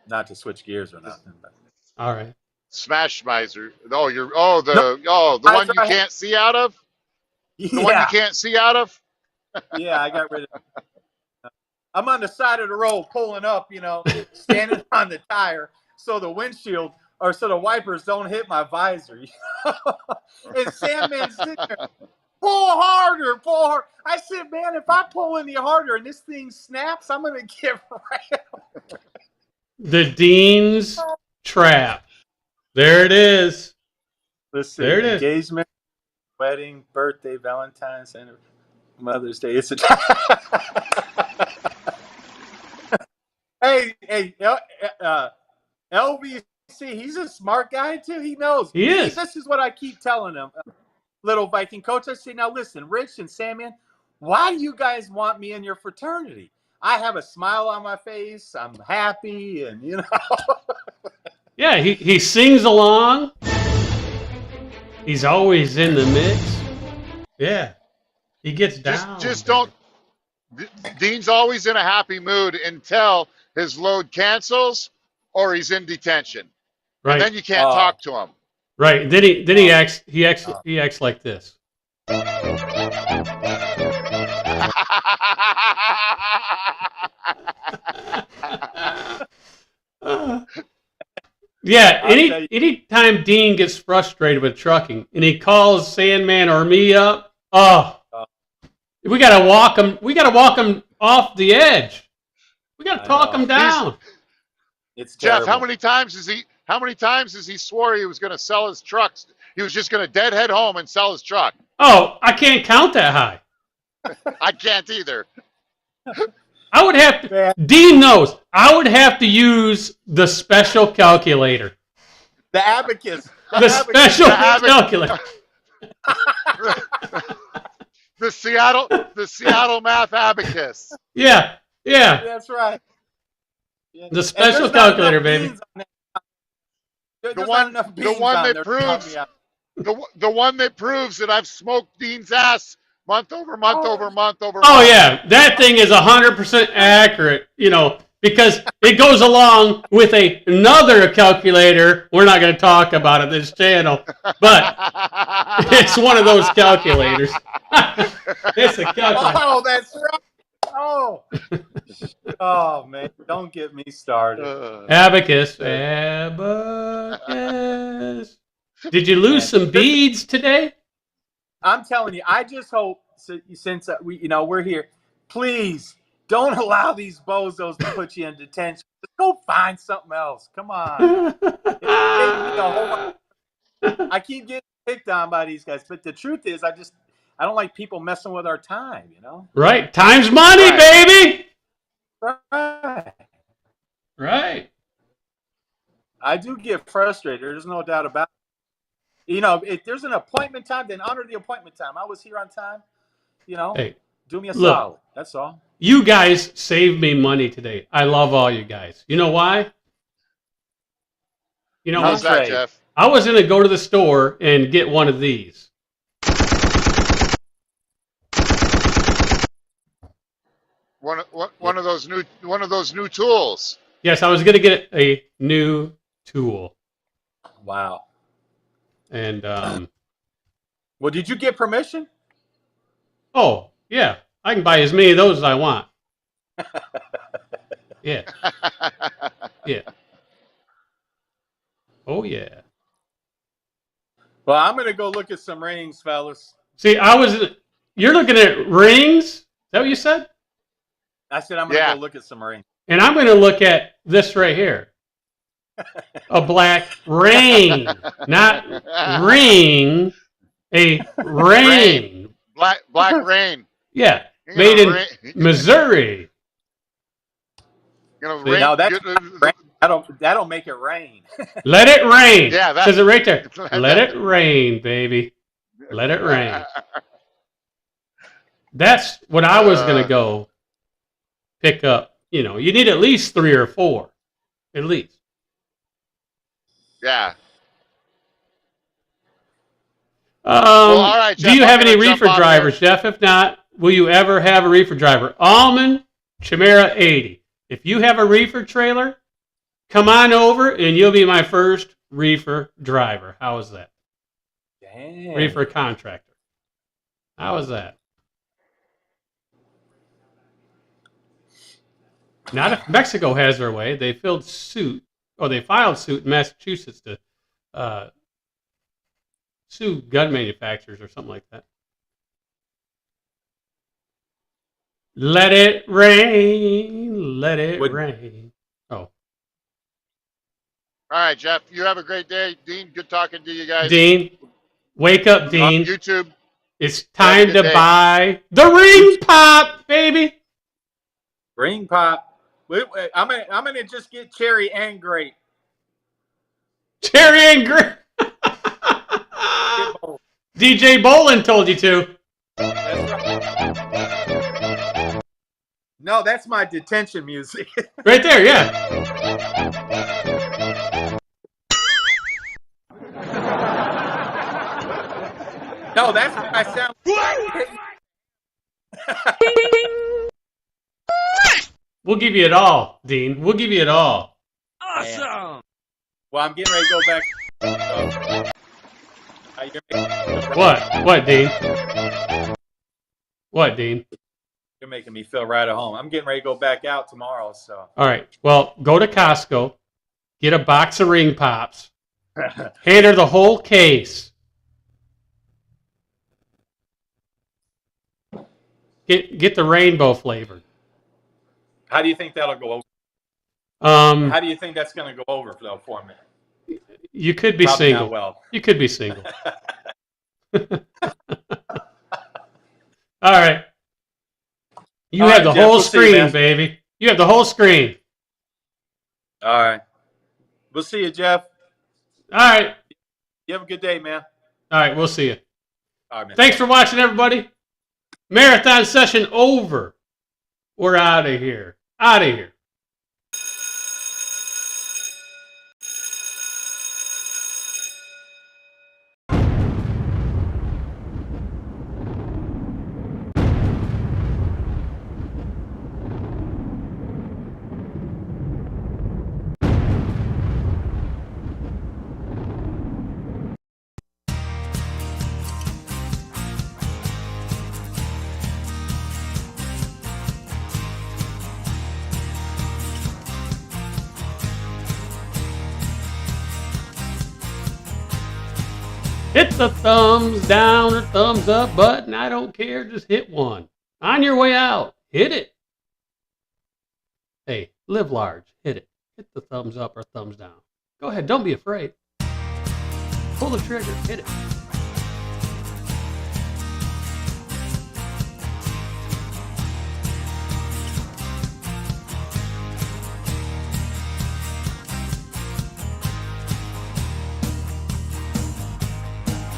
C: Not to switch gears or nothing, but
A: All right.
B: Smash visor. Oh, the one you can't see out of? The one you can't see out of?
C: Yeah, I got rid of it. I'm on the side of the road pulling up, standing on the tire so the windshield or so the wipers don't hit my visor. And Sandman's sitting there, pull harder, pull hard. I said, man, if I pull any harder and this thing snaps, I'm going to get rammed.
A: The Dean's Trap. There it is.
C: Let's see.
A: There it is.
C: Engagement, wedding, birthday, Valentine's, and Mother's Day. It's a hey, LVC, he's a smart guy too. He knows.
A: He is.
C: This is what I keep telling him, little Viking coach. I say, now listen, Rich and Sandman, why do you guys want me in your fraternity? I have a smile on my face. I'm happy, and
A: Yeah, he sings along. He's always in the mix. Yeah. He gets down.
B: Just don't. Dean's always in a happy mood until his load cancels or he's in detention.
A: Right.
B: And then you can't talk to him.
A: Right. Then he acts like this. Yeah, anytime Dean gets frustrated with trucking and he calls Sandman or me up, we gotta walk him off the edge. We gotta talk him down.
C: It's
B: Jeff,
C: terrible.
B: how many times has he swore he was gonna sell his trucks? He was just gonna deadhead home and sell his truck.
A: Oh, I can't count that high.
B: I can't either.
A: I would have to, Dean knows, I would have to use the special calculator.
C: The abacus.
A: The special calculator.
B: The Seattle math abacus.
A: Yeah.
C: That's right. Yeah.
A: The special calculator, baby.
B: The one that proves that I've smoked Dean's ass month over month over month over month.
A: Oh yeah, that thing is 100% accurate. Because it goes along with another calculator. We're not going to talk about it this channel, but it's one of those calculators. It's a calculator.
C: Oh, that's right. Oh man, don't get me started.
A: Abacus. Did you lose some beads today?
C: I'm telling you, I just hope since we're here, please don't allow these bozos to put you in detention. Just go find something else. Come on. I keep getting picked on by these guys, but the truth is, I don't like people messing with our time.
A: Right, time's money, baby. Right.
C: I do get frustrated. There's no doubt about it. If there's an appointment time, then honor the appointment time. I was here on time.
A: Hey,
C: do me a solid. That's all.
A: You guys saved me money today. I love all you guys. You know why?
B: How's that, Jeff?
A: I was going to go to the store and get one of these.
B: One of those new tools.
A: Yes, I was going to get a new tool.
C: Wow.
A: And
C: well, did you get permission?
A: Oh, yeah. I can buy as many of those as I want. Yeah. Yeah. Oh, yeah.
C: Well, I'm going to go look at some rings, fellas.
A: See, you're looking at rings? Is that what you said?
C: I said I'm going to go look at some rings.
A: And I'm going to look at this right here. A black ring. Not ring. A rain.
B: Black rain.
A: Yeah. Made in Missouri.
C: Now that's That'll make it rain.
A: Let it rain.
B: Yeah, that-
A: Says it right there. Let it rain, baby. Let it rain. That's what I was going to go pick up. You know, you need at least 3 or 4. At least.
B: Yeah.
A: All
B: right,
A: do
B: Jeff,
A: you
B: I'm
A: have any
B: gonna jump
A: reefer
B: off
A: drivers, Jeff? If not, will you ever have a reefer driver? Almond Chimera 80. If you have a reefer trailer, come on over and you'll be my first reefer driver. How is that?
C: Damn.
A: Reefer contractor. How is that? Not if Mexico has their way. They filed suit in Massachusetts to sue gun manufacturers or something like that. Let it rain, let it rain. Oh.
B: All right, Jeff. You have a great day. Dean, good talking to you guys.
A: Dean, wake up, Dean.
B: On YouTube.
A: It's time to
B: day.
A: buy the ring pop, baby.
C: Ring pop. Wait, I'm gonna just get cherry and grape.
A: Cherry and grape. DJ Bolin told you to.
C: That's right. No, that's my detention music.
A: Right there, yeah.
C: No, that's what I sound.
A: We'll give you it all, Dean. We'll give you it all.
D: Awesome.
C: Well, I'm getting ready to go back.
A: What, Dean? What, Dean?
C: You're making me feel right at home. I'm getting ready to go back out tomorrow. So.
A: All right. Well, go to Costco, get a box of ring pops, hand her the whole case. Get the rainbow flavor.
C: How do you think that'll go over? How do you think that's going to go over though for me?
A: You could be
C: Probably
A: single.
C: not well.
A: You could be single. All right. You
C: All
A: have
C: right,
A: the
C: Jeff,
A: whole
C: we'll see you,
A: screen,
C: man.
A: baby. You have the whole screen.
C: All right. We'll see you, Jeff.
A: All right.
C: You have a good day, man.
A: All right. We'll see you.
C: All right, man.
A: Thanks for watching, everybody. Marathon session over. We're out of here. Out of here. Hit the thumbs down or thumbs up button. I don't care. Just hit one. On your way out, hit it. Hey, live large. Hit it. Hit the thumbs up or thumbs down. Go ahead. Don't be afraid. Pull the trigger. Hit it.